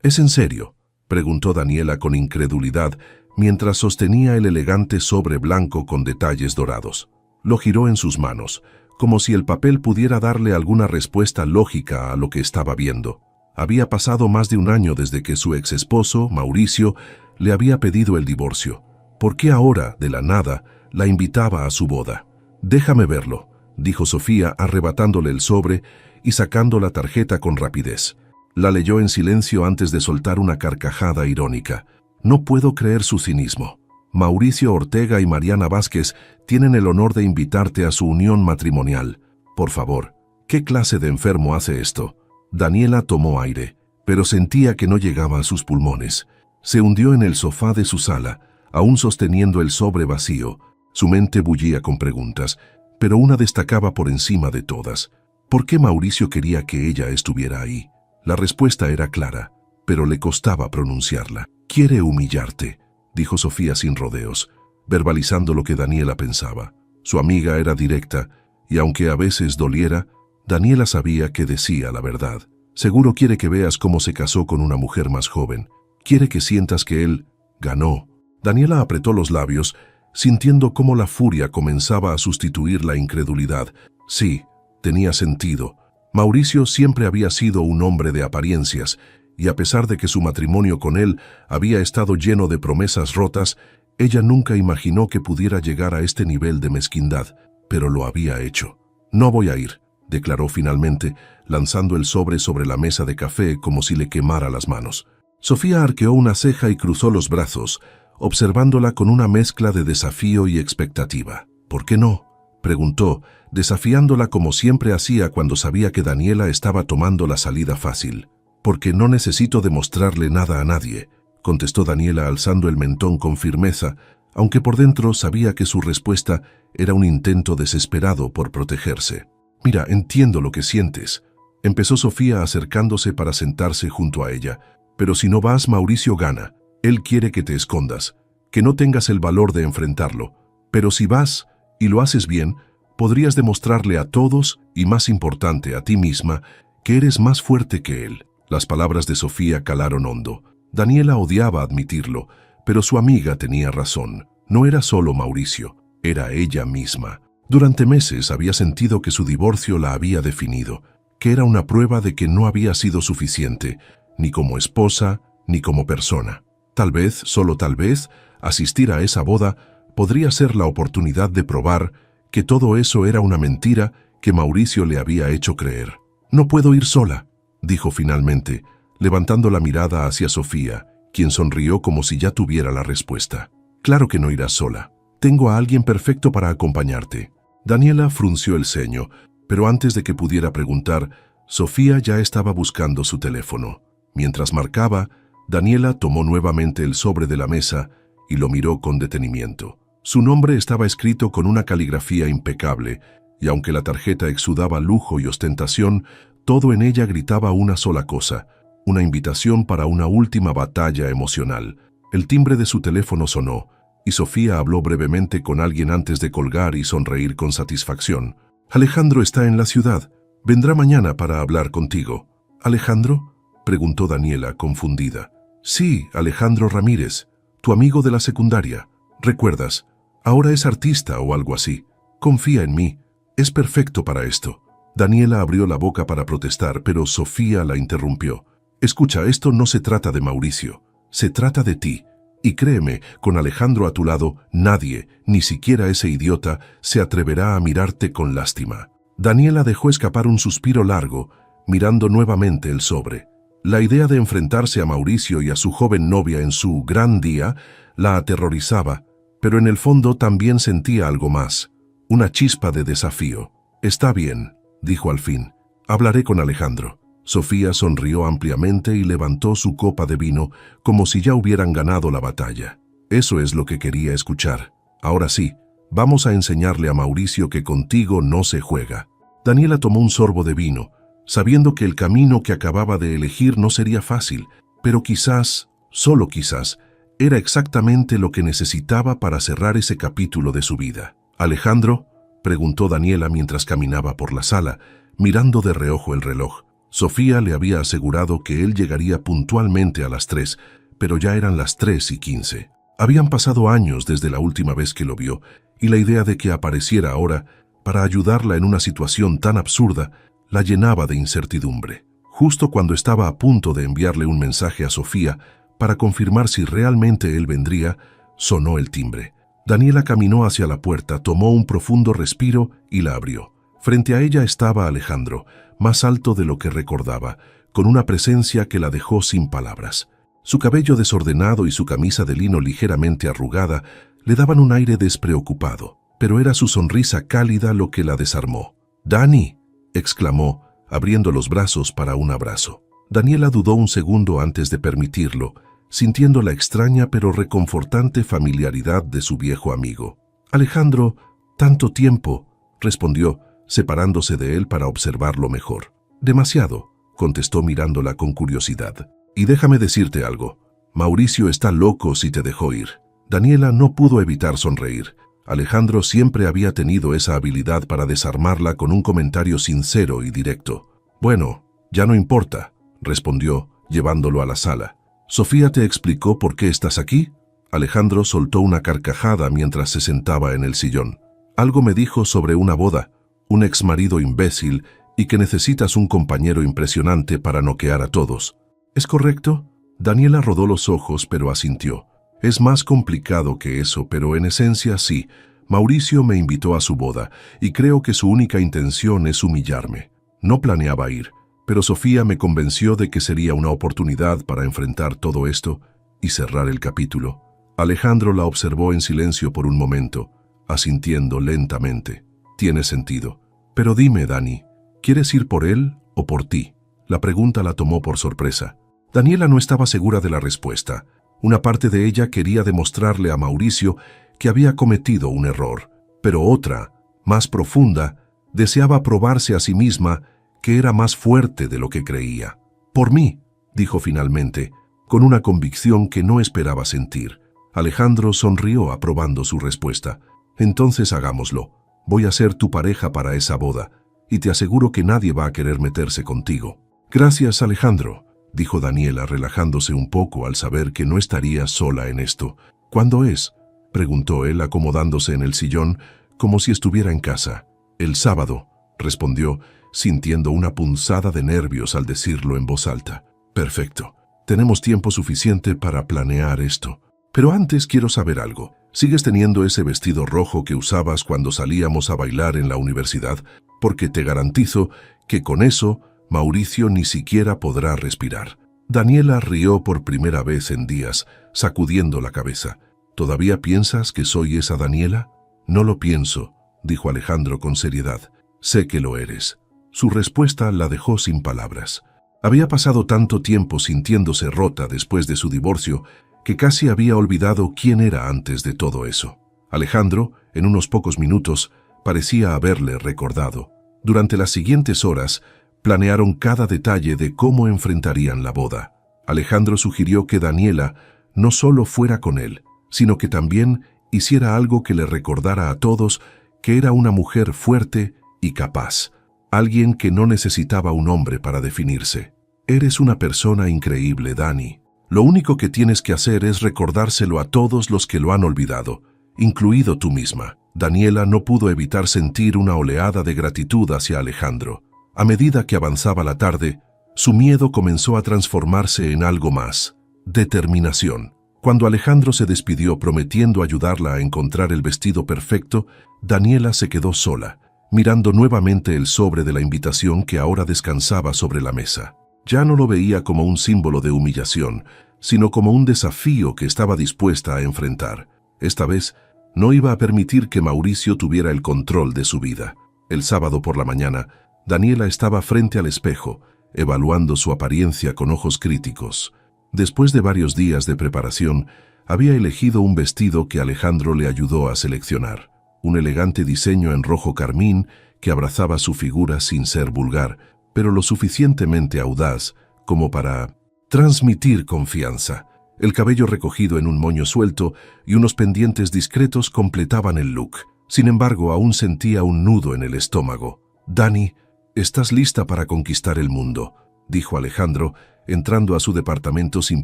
¿Es en serio?, preguntó Daniela con incredulidad mientras sostenía el elegante sobre blanco con detalles dorados. Lo giró en sus manos, como si el papel pudiera darle alguna respuesta lógica a lo que estaba viendo. Había pasado más de un año desde que su ex esposo, Mauricio, le había pedido el divorcio. ¿Por qué ahora, de la nada, la invitaba a su boda? «Déjame verlo», dijo Sofía, arrebatándole el sobre y sacando la tarjeta con rapidez. La leyó en silencio antes de soltar una carcajada irónica. «No puedo creer su cinismo. Mauricio Ortega y Mariana Vázquez tienen el honor de invitarte a su unión matrimonial. Por favor, ¿qué clase de enfermo hace esto?». Daniela tomó aire, pero sentía que no llegaba a sus pulmones. Se hundió en el sofá de su sala, aún sosteniendo el sobre vacío. Su mente bullía con preguntas, pero una destacaba por encima de todas. ¿Por qué Mauricio quería que ella estuviera ahí? La respuesta era clara, pero le costaba pronunciarla. «Quiere humillarte», dijo Sofía sin rodeos, verbalizando lo que Daniela pensaba. Su amiga era directa, y aunque a veces doliera, Daniela sabía que decía la verdad. «Seguro quiere que veas cómo se casó con una mujer más joven. Quiere que sientas que él ganó». Daniela apretó los labios, sintiendo cómo la furia comenzaba a sustituir la incredulidad. Sí, tenía sentido. Mauricio siempre había sido un hombre de apariencias, y a pesar de que su matrimonio con él había estado lleno de promesas rotas, ella nunca imaginó que pudiera llegar a este nivel de mezquindad, pero lo había hecho. «No voy a ir», declaró finalmente, lanzando el sobre la mesa de café como si le quemara las manos. Sofía arqueó una ceja y cruzó los brazos, observándola con una mezcla de desafío y expectativa. «¿Por qué no?», preguntó, desafiándola como siempre hacía cuando sabía que Daniela estaba tomando la salida fácil. «Porque no necesito demostrarle nada a nadie», contestó Daniela alzando el mentón con firmeza, aunque por dentro sabía que su respuesta era un intento desesperado por protegerse. «Mira, entiendo lo que sientes», empezó Sofía acercándose para sentarse junto a ella. «Pero si no vas, Mauricio gana. Él quiere que te escondas, que no tengas el valor de enfrentarlo. Pero si vas, y lo haces bien, podrías demostrarle a todos, y más importante, a ti misma, que eres más fuerte que él». Las palabras de Sofía calaron hondo. Daniela odiaba admitirlo, pero su amiga tenía razón. No era solo Mauricio, era ella misma. Durante meses había sentido que su divorcio la había definido, que era una prueba de que no había sido suficiente, ni como esposa, ni como persona. Tal vez, solo tal vez, asistir a esa boda podría ser la oportunidad de probar que todo eso era una mentira que Mauricio le había hecho creer. «No puedo ir sola», dijo finalmente, levantando la mirada hacia Sofía, quien sonrió como si ya tuviera la respuesta. «Claro que no irás sola. Tengo a alguien perfecto para acompañarte». Daniela frunció el ceño, pero antes de que pudiera preguntar, Sofía ya estaba buscando su teléfono. Mientras marcaba, Daniela tomó nuevamente el sobre de la mesa y lo miró con detenimiento. Su nombre estaba escrito con una caligrafía impecable, y aunque la tarjeta exudaba lujo y ostentación, todo en ella gritaba una sola cosa, una invitación para una última batalla emocional. El timbre de su teléfono sonó, y Sofía habló brevemente con alguien antes de colgar y sonreír con satisfacción. «Alejandro está en la ciudad. Vendrá mañana para hablar contigo». «¿Alejandro?», preguntó Daniela, confundida. «Sí, Alejandro Ramírez, tu amigo de la secundaria. ¿Recuerdas? Ahora es artista o algo así. Confía en mí. Es perfecto para esto». Daniela abrió la boca para protestar, pero Sofía la interrumpió. «Escucha, esto no se trata de Mauricio. Se trata de ti. Y créeme, con Alejandro a tu lado, nadie, ni siquiera ese idiota, se atreverá a mirarte con lástima». Daniela dejó escapar un suspiro largo, mirando nuevamente el sobre. La idea de enfrentarse a Mauricio y a su joven novia en su gran día la aterrorizaba, pero en el fondo también sentía algo más, una chispa de desafío. «Está bien», dijo al fin. «Hablaré con Alejandro». Sofía sonrió ampliamente y levantó su copa de vino como si ya hubieran ganado la batalla. Eso es lo que quería escuchar. «Ahora sí, vamos a enseñarle a Mauricio que contigo no se juega». Daniela tomó un sorbo de vino, sabiendo que el camino que acababa de elegir no sería fácil, pero quizás, solo quizás, era exactamente lo que necesitaba para cerrar ese capítulo de su vida. «¿Alejandro?», preguntó Daniela mientras caminaba por la sala, mirando de reojo el reloj. Sofía le había asegurado que él llegaría puntualmente a las 3, pero ya eran las 3:15. Habían pasado años desde la última vez que lo vio, y la idea de que apareciera ahora para ayudarla en una situación tan absurda la llenaba de incertidumbre. Justo cuando estaba a punto de enviarle un mensaje a Sofía para confirmar si realmente él vendría, sonó el timbre. Daniela caminó hacia la puerta, tomó un profundo respiro y la abrió. Frente a ella estaba Alejandro, más alto de lo que recordaba, con una presencia que la dejó sin palabras. Su cabello desordenado y su camisa de lino ligeramente arrugada le daban un aire despreocupado, pero era su sonrisa cálida lo que la desarmó. «¡Dani!», exclamó, abriendo los brazos para un abrazo. Daniela dudó un segundo antes de permitirlo, sintiendo la extraña pero reconfortante familiaridad de su viejo amigo. «Alejandro, tanto tiempo», respondió, separándose de él para observarlo mejor. «Demasiado», contestó mirándola con curiosidad. «Y déjame decirte algo. Mauricio está loco si te dejó ir». Daniela no pudo evitar sonreír. Alejandro siempre había tenido esa habilidad para desarmarla con un comentario sincero y directo. «Bueno, ya no importa», respondió, llevándolo a la sala. «¿Sofía te explicó por qué estás aquí?». Alejandro soltó una carcajada mientras se sentaba en el sillón. «Algo me dijo sobre una boda, un exmarido imbécil y que necesitas un compañero impresionante para noquear a todos. ¿Es correcto?». Daniela rodó los ojos pero asintió. «Es más complicado que eso, pero en esencia sí. Mauricio me invitó a su boda y creo que su única intención es humillarme. No planeaba ir, pero Sofía me convenció de que sería una oportunidad para enfrentar todo esto y cerrar el capítulo». Alejandro la observó en silencio por un momento, asintiendo lentamente. «Tiene sentido. Pero dime, Dani, ¿quieres ir por él o por ti?». La pregunta la tomó por sorpresa. Daniela no estaba segura de la respuesta. Una parte de ella quería demostrarle a Mauricio que había cometido un error, pero otra, más profunda, deseaba probarse a sí misma que era más fuerte de lo que creía. «Por mí», dijo finalmente, con una convicción que no esperaba sentir. Alejandro sonrió aprobando su respuesta. «Entonces hagámoslo. Voy a ser tu pareja para esa boda, y te aseguro que nadie va a querer meterse contigo». «Gracias, Alejandro», dijo Daniela, relajándose un poco al saber que no estaría sola en esto. «¿Cuándo es?», preguntó él, acomodándose en el sillón como si estuviera en casa. «El sábado», respondió, sintiendo una punzada de nervios al decirlo en voz alta. «Perfecto. Tenemos tiempo suficiente para planear esto. Pero antes quiero saber algo. ¿Sigues teniendo ese vestido rojo que usabas cuando salíamos a bailar en la universidad? Porque te garantizo que con eso Mauricio ni siquiera podrá respirar». Daniela rió por primera vez en días, sacudiendo la cabeza. «¿Todavía piensas que soy esa Daniela?». «No lo pienso», dijo Alejandro con seriedad. «Sé que lo eres». Su respuesta la dejó sin palabras. Había pasado tanto tiempo sintiéndose rota después de su divorcio que casi había olvidado quién era antes de todo eso. Alejandro, en unos pocos minutos, parecía haberle recordado. Durante las siguientes horas, planearon cada detalle de cómo enfrentarían la boda. Alejandro sugirió que Daniela no solo fuera con él, sino que también hiciera algo que le recordara a todos que era una mujer fuerte y capaz, alguien que no necesitaba un hombre para definirse. «Eres una persona increíble, Dani. Lo único que tienes que hacer es recordárselo a todos los que lo han olvidado, incluido tú misma». Daniela no pudo evitar sentir una oleada de gratitud hacia Alejandro. A medida que avanzaba la tarde, su miedo comenzó a transformarse en algo más: determinación. Cuando Alejandro se despidió prometiendo ayudarla a encontrar el vestido perfecto, Daniela se quedó sola, mirando nuevamente el sobre de la invitación que ahora descansaba sobre la mesa. Ya no lo veía como un símbolo de humillación, sino como un desafío que estaba dispuesta a enfrentar. Esta vez, no iba a permitir que Mauricio tuviera el control de su vida. El sábado por la mañana, Daniela estaba frente al espejo, evaluando su apariencia con ojos críticos. Después de varios días de preparación, había elegido un vestido que Alejandro le ayudó a seleccionar. Un elegante diseño en rojo carmín que abrazaba su figura sin ser vulgar, pero lo suficientemente audaz como para transmitir confianza. El cabello recogido en un moño suelto y unos pendientes discretos completaban el look. Sin embargo, aún sentía un nudo en el estómago. «Dani, «Estás lista para conquistar el mundo», dijo Alejandro, entrando a su departamento sin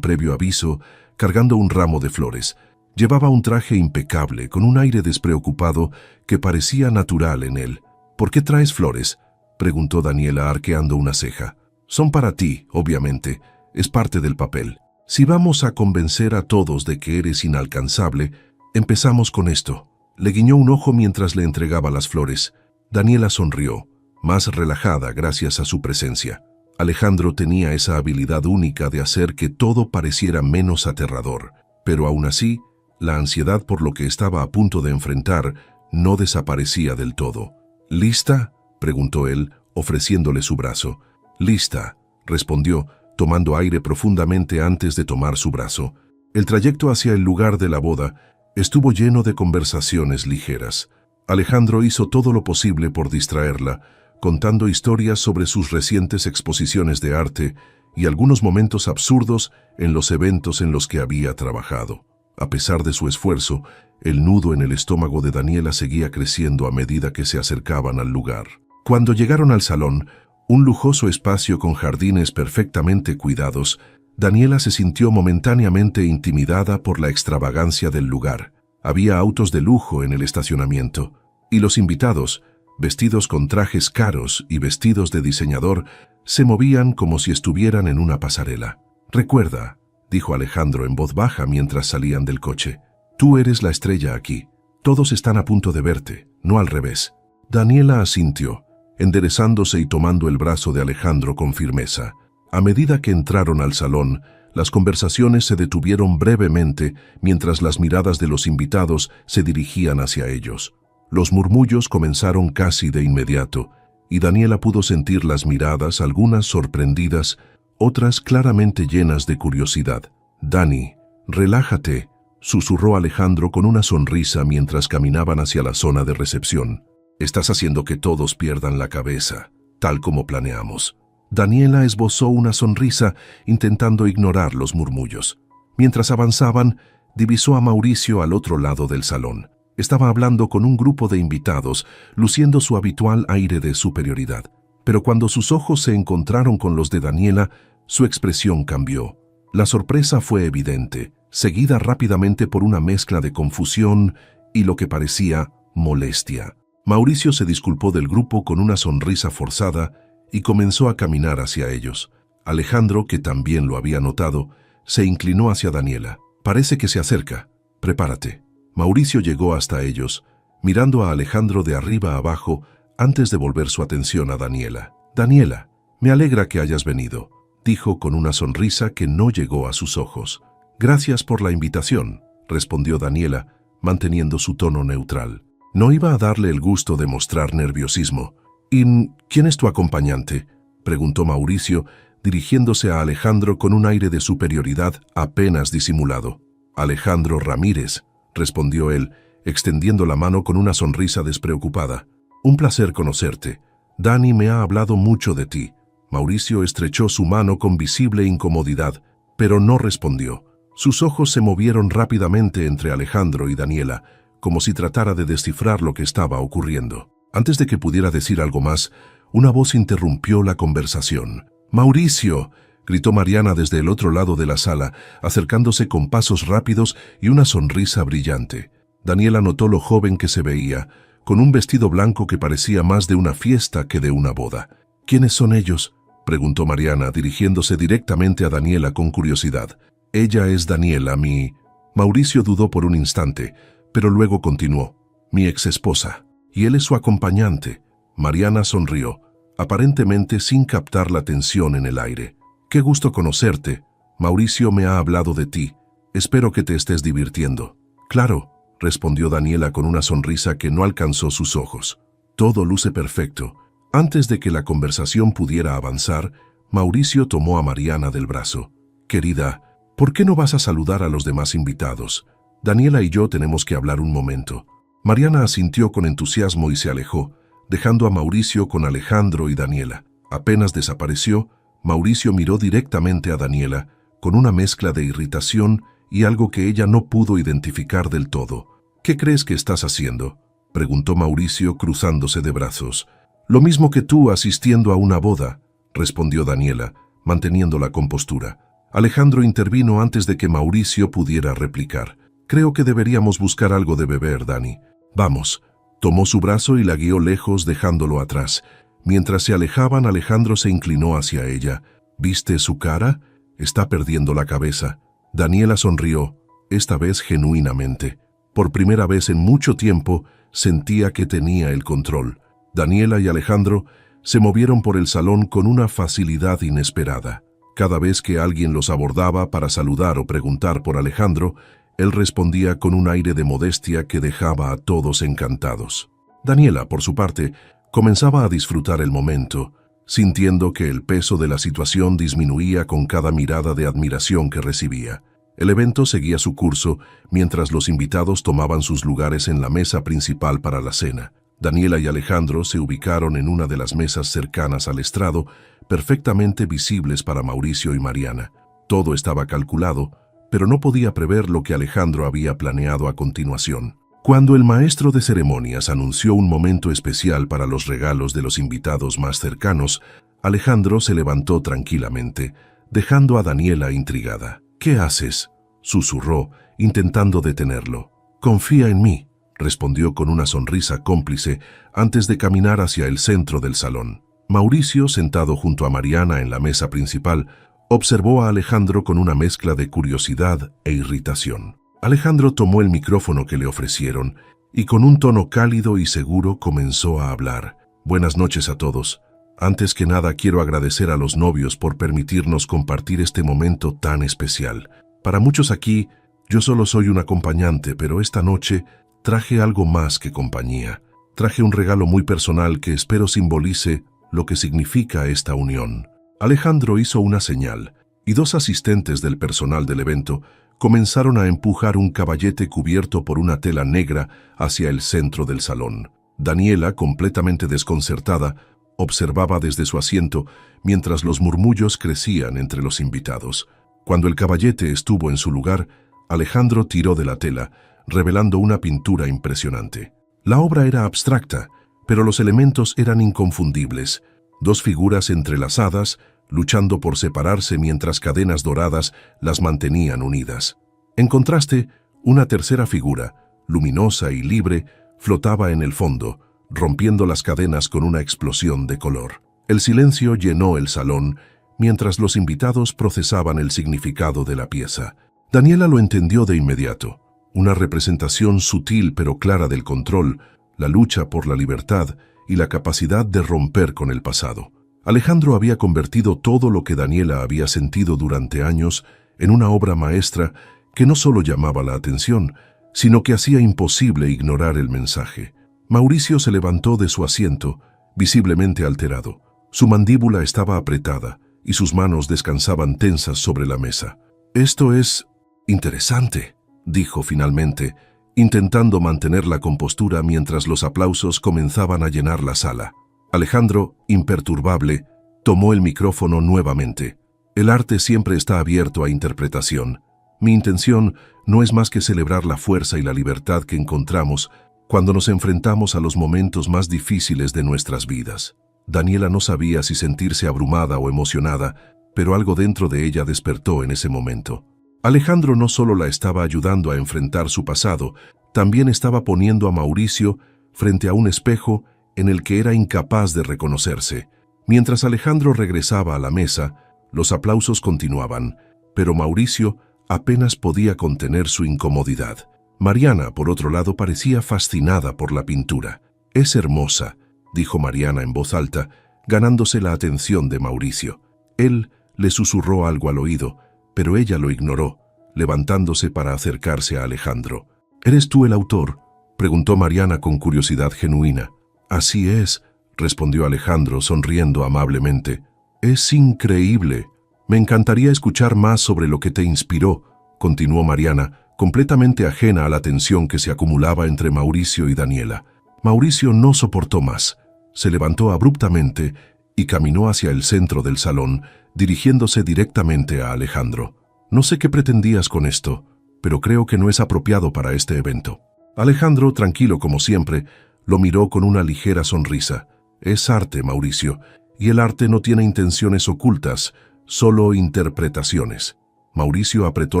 previo aviso, cargando un ramo de flores. Llevaba un traje impecable, con un aire despreocupado que parecía natural en él. «¿Por qué traes flores?», preguntó Daniela arqueando una ceja. «Son para ti, obviamente. Es parte del papel. Si vamos a convencer a todos de que eres inalcanzable, empezamos con esto». Le guiñó un ojo mientras le entregaba las flores. Daniela sonrió, más relajada gracias a su presencia. Alejandro tenía esa habilidad única de hacer que todo pareciera menos aterrador, pero aún así, la ansiedad por lo que estaba a punto de enfrentar no desaparecía del todo. «¿Lista?», preguntó él, ofreciéndole su brazo. «Lista», respondió, tomando aire profundamente antes de tomar su brazo. El trayecto hacia el lugar de la boda estuvo lleno de conversaciones ligeras. Alejandro hizo todo lo posible por distraerla, contando historias sobre sus recientes exposiciones de arte y algunos momentos absurdos en los eventos en los que había trabajado. A pesar de su esfuerzo, el nudo en el estómago de Daniela seguía creciendo a medida que se acercaban al lugar. Cuando llegaron al salón, un lujoso espacio con jardines perfectamente cuidados, Daniela se sintió momentáneamente intimidada por la extravagancia del lugar. Había autos de lujo en el estacionamiento, y los invitados, vestidos con trajes caros y vestidos de diseñador, se movían como si estuvieran en una pasarela. «Recuerda», dijo Alejandro en voz baja mientras salían del coche, «tú eres la estrella aquí. Todos están a punto de verte, no al revés». Daniela asintió, enderezándose y tomando el brazo de Alejandro con firmeza. A medida que entraron al salón, las conversaciones se detuvieron brevemente mientras las miradas de los invitados se dirigían hacia ellos. Los murmullos comenzaron casi de inmediato, y Daniela pudo sentir las miradas, algunas sorprendidas, otras claramente llenas de curiosidad. «Dani, relájate», susurró Alejandro con una sonrisa mientras caminaban hacia la zona de recepción. «Estás haciendo que todos pierdan la cabeza, tal como planeamos». Daniela esbozó una sonrisa intentando ignorar los murmullos. Mientras avanzaban, divisó a Mauricio al otro lado del salón. Estaba hablando con un grupo de invitados, luciendo su habitual aire de superioridad. Pero cuando sus ojos se encontraron con los de Daniela, su expresión cambió. La sorpresa fue evidente, seguida rápidamente por una mezcla de confusión y lo que parecía molestia. Mauricio se disculpó del grupo con una sonrisa forzada y comenzó a caminar hacia ellos. Alejandro, que también lo había notado, se inclinó hacia Daniela. «Parece que se acerca. Prepárate». Mauricio llegó hasta ellos, mirando a Alejandro de arriba a abajo antes de volver su atención a Daniela. «Daniela, me alegra que hayas venido», dijo con una sonrisa que no llegó a sus ojos. «Gracias por la invitación», respondió Daniela, manteniendo su tono neutral. No iba a darle el gusto de mostrar nerviosismo. «¿Y quién es tu acompañante?», preguntó Mauricio, dirigiéndose a Alejandro con un aire de superioridad apenas disimulado. «Alejandro Ramírez», respondió él, extendiendo la mano con una sonrisa despreocupada. «Un placer conocerte. Dani me ha hablado mucho de ti». Mauricio estrechó su mano con visible incomodidad, pero no respondió. Sus ojos se movieron rápidamente entre Alejandro y Daniela, como si tratara de descifrar lo que estaba ocurriendo. Antes de que pudiera decir algo más, una voz interrumpió la conversación. «¡Mauricio!», gritó Mariana desde el otro lado de la sala, acercándose con pasos rápidos y una sonrisa brillante. Daniela notó lo joven que se veía, con un vestido blanco que parecía más de una fiesta que de una boda. «¿Quiénes son ellos?», preguntó Mariana, dirigiéndose directamente a Daniela con curiosidad. «Ella es Daniela, mi...». Mauricio dudó por un instante, pero luego continuó. «Mi exesposa. Y él es su acompañante». Mariana sonrió, aparentemente sin captar la tensión en el aire. «Qué gusto conocerte. Mauricio me ha hablado de ti. Espero que te estés divirtiendo». «Claro», respondió Daniela con una sonrisa que no alcanzó sus ojos. «Todo luce perfecto». Antes de que la conversación pudiera avanzar, Mauricio tomó a Mariana del brazo. «Querida, ¿por qué no vas a saludar a los demás invitados? Daniela y yo tenemos que hablar un momento». Mariana asintió con entusiasmo y se alejó, dejando a Mauricio con Alejandro y Daniela. Apenas desapareció, Mauricio miró directamente a Daniela, con una mezcla de irritación y algo que ella no pudo identificar del todo. «¿Qué crees que estás haciendo?», preguntó Mauricio cruzándose de brazos. Lo mismo que tú asistiendo a una boda, respondió Daniela, manteniendo la compostura. Alejandro intervino antes de que Mauricio pudiera replicar. Creo que deberíamos buscar algo de beber, Dani. Vamos. Tomó su brazo y la guió lejos, dejándolo atrás. Mientras se alejaban, Alejandro se inclinó hacia ella. ¿Viste su cara? Está perdiendo la cabeza. Daniela sonrió, esta vez genuinamente. Por primera vez en mucho tiempo, sentía que tenía el control. Daniela y Alejandro se movieron por el salón con una facilidad inesperada. Cada vez que alguien los abordaba para saludar o preguntar por Alejandro, él respondía con un aire de modestia que dejaba a todos encantados. Daniela, por su parte, comenzaba a disfrutar el momento, sintiendo que el peso de la situación disminuía con cada mirada de admiración que recibía. El evento seguía su curso mientras los invitados tomaban sus lugares en la mesa principal para la cena. Daniela y Alejandro se ubicaron en una de las mesas cercanas al estrado, perfectamente visibles para Mauricio y Mariana. Todo estaba calculado, pero no podía prever lo que Alejandro había planeado a continuación. Cuando el maestro de ceremonias anunció un momento especial para los regalos de los invitados más cercanos, Alejandro se levantó tranquilamente, dejando a Daniela intrigada. «¿Qué haces?», susurró, intentando detenerlo. «Confía en mí», respondió con una sonrisa cómplice antes de caminar hacia el centro del salón. Mauricio, sentado junto a Mariana en la mesa principal, observó a Alejandro con una mezcla de curiosidad e irritación. Alejandro tomó el micrófono que le ofrecieron y con un tono cálido y seguro comenzó a hablar. «Buenas noches a todos. Antes que nada quiero agradecer a los novios por permitirnos compartir este momento tan especial. Para muchos aquí, yo solo soy un acompañante, pero esta noche traje algo más que compañía. Traje un regalo muy personal que espero simbolice lo que significa esta unión». Alejandro hizo una señal y dos asistentes del personal del evento comenzaron a empujar un caballete cubierto por una tela negra hacia el centro del salón. Daniela, completamente desconcertada, observaba desde su asiento mientras los murmullos crecían entre los invitados. Cuando el caballete estuvo en su lugar, Alejandro tiró de la tela, revelando una pintura impresionante. La obra era abstracta, pero los elementos eran inconfundibles. Dos figuras entrelazadas, luchando por separarse mientras cadenas doradas las mantenían unidas. En contraste, una tercera figura, luminosa y libre, flotaba en el fondo, rompiendo las cadenas con una explosión de color. El silencio llenó el salón mientras los invitados procesaban el significado de la pieza. Daniela lo entendió de inmediato. Una representación sutil pero clara del control, la lucha por la libertad y la capacidad de romper con el pasado. Alejandro había convertido todo lo que Daniela había sentido durante años en una obra maestra que no solo llamaba la atención, sino que hacía imposible ignorar el mensaje. Mauricio se levantó de su asiento, visiblemente alterado. Su mandíbula estaba apretada y sus manos descansaban tensas sobre la mesa. «Esto es interesante», dijo finalmente, intentando mantener la compostura mientras los aplausos comenzaban a llenar la sala. Alejandro, imperturbable, tomó el micrófono nuevamente. «El arte siempre está abierto a interpretación. Mi intención no es más que celebrar la fuerza y la libertad que encontramos cuando nos enfrentamos a los momentos más difíciles de nuestras vidas». Daniela no sabía si sentirse abrumada o emocionada, pero algo dentro de ella despertó en ese momento. Alejandro no solo la estaba ayudando a enfrentar su pasado, también estaba poniendo a Mauricio frente a un espejo en el que era incapaz de reconocerse. Mientras Alejandro regresaba a la mesa, los aplausos continuaban, pero Mauricio apenas podía contener su incomodidad. Mariana, por otro lado, parecía fascinada por la pintura. «Es hermosa», dijo Mariana en voz alta, ganándose la atención de Mauricio. Él le susurró algo al oído, pero ella lo ignoró, levantándose para acercarse a Alejandro. «¿Eres tú el autor?», preguntó Mariana con curiosidad genuina. «Así es», respondió Alejandro sonriendo amablemente. «Es increíble. Me encantaría escuchar más sobre lo que te inspiró», continuó Mariana, completamente ajena a la tensión que se acumulaba entre Mauricio y Daniela. Mauricio no soportó más. Se levantó abruptamente y caminó hacia el centro del salón, dirigiéndose directamente a Alejandro. «No sé qué pretendías con esto, pero creo que no es apropiado para este evento». Alejandro, tranquilo como siempre, lo miró con una ligera sonrisa. Es arte, Mauricio, y el arte no tiene intenciones ocultas, solo interpretaciones. Mauricio apretó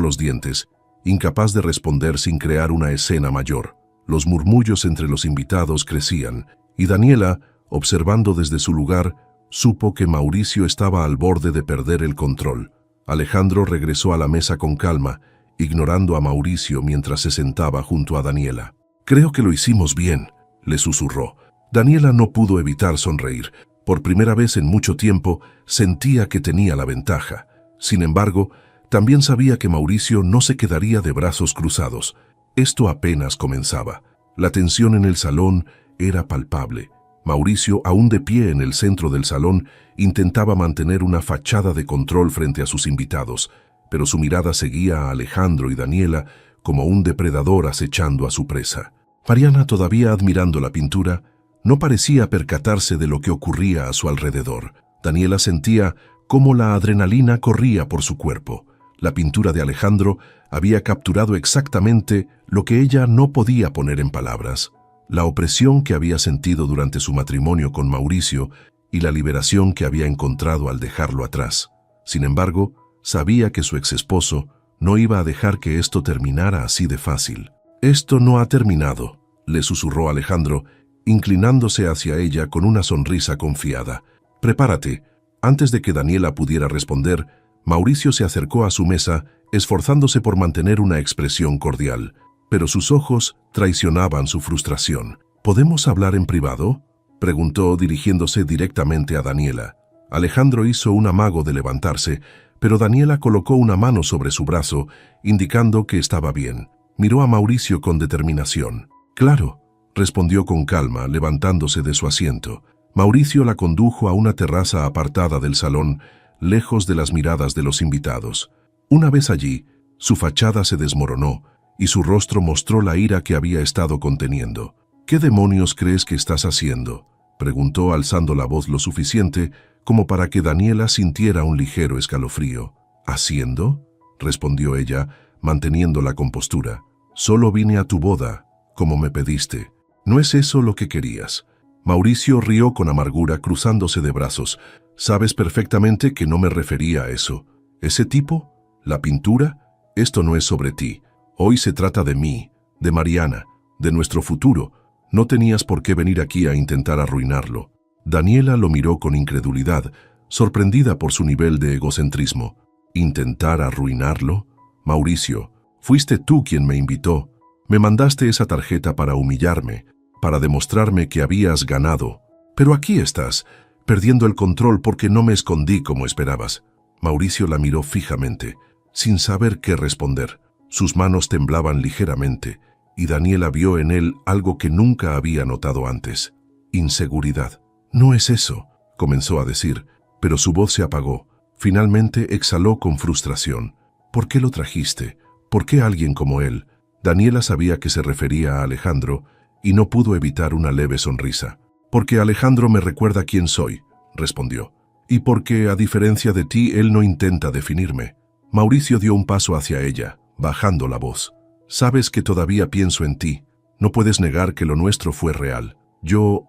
los dientes, incapaz de responder sin crear una escena mayor. Los murmullos entre los invitados crecían, y Daniela, observando desde su lugar, supo que Mauricio estaba al borde de perder el control. Alejandro regresó a la mesa con calma, ignorando a Mauricio mientras se sentaba junto a Daniela. «Creo que lo hicimos bien», le susurró. Daniela no pudo evitar sonreír. Por primera vez en mucho tiempo sentía que tenía la ventaja. Sin embargo, también sabía que Mauricio no se quedaría de brazos cruzados. Esto apenas comenzaba. La tensión en el salón era palpable. Mauricio, aún de pie en el centro del salón, intentaba mantener una fachada de control frente a sus invitados, pero su mirada seguía a Alejandro y Daniela como un depredador acechando a su presa. Mariana, todavía admirando la pintura, no parecía percatarse de lo que ocurría a su alrededor. Daniela sentía cómo la adrenalina corría por su cuerpo. La pintura de Alejandro había capturado exactamente lo que ella no podía poner en palabras. La opresión que había sentido durante su matrimonio con Mauricio y la liberación que había encontrado al dejarlo atrás. Sin embargo, sabía que su exesposo no iba a dejar que esto terminara así de fácil. «Esto no ha terminado», le susurró Alejandro, inclinándose hacia ella con una sonrisa confiada. «Prepárate». Antes de que Daniela pudiera responder, Mauricio se acercó a su mesa, esforzándose por mantener una expresión cordial, pero sus ojos traicionaban su frustración. «¿Podemos hablar en privado?», preguntó dirigiéndose directamente a Daniela. Alejandro hizo un amago de levantarse, pero Daniela colocó una mano sobre su brazo, indicando que estaba bien. Miró a Mauricio con determinación. «Claro», respondió con calma, levantándose de su asiento. Mauricio la condujo a una terraza apartada del salón, lejos de las miradas de los invitados. Una vez allí, su fachada se desmoronó y su rostro mostró la ira que había estado conteniendo. «¿Qué demonios crees que estás haciendo?», preguntó alzando la voz lo suficiente como para que Daniela sintiera un ligero escalofrío. «¿Haciendo?», respondió ella, manteniendo la compostura. «Solo vine a tu boda, como me pediste. ¿No es eso lo que querías?». Mauricio rió con amargura, cruzándose de brazos. «Sabes perfectamente que no me refería a eso. ¿Ese tipo? ¿La pintura? Esto no es sobre ti. Hoy se trata de mí, de Mariana, de nuestro futuro. No tenías por qué venir aquí a intentar arruinarlo». Daniela lo miró con incredulidad, sorprendida por su nivel de egocentrismo. «¿Intentar arruinarlo? Mauricio, fuiste tú quien me invitó. Me mandaste esa tarjeta para humillarme, para demostrarme que habías ganado. Pero aquí estás, perdiendo el control porque no me escondí como esperabas». Mauricio la miró fijamente, sin saber qué responder. Sus manos temblaban ligeramente, y Daniela vio en él algo que nunca había notado antes: inseguridad. «No es eso», comenzó a decir, pero su voz se apagó. Finalmente exhaló con frustración. «¿Por qué lo trajiste? ¿Por qué alguien como él?». Daniela sabía que se refería a Alejandro y no pudo evitar una leve sonrisa. «Porque Alejandro me recuerda quién soy», respondió. «Y porque, a diferencia de ti, él no intenta definirme». Mauricio dio un paso hacia ella, bajando la voz. «Sabes que todavía pienso en ti. No puedes negar que lo nuestro fue real. Yo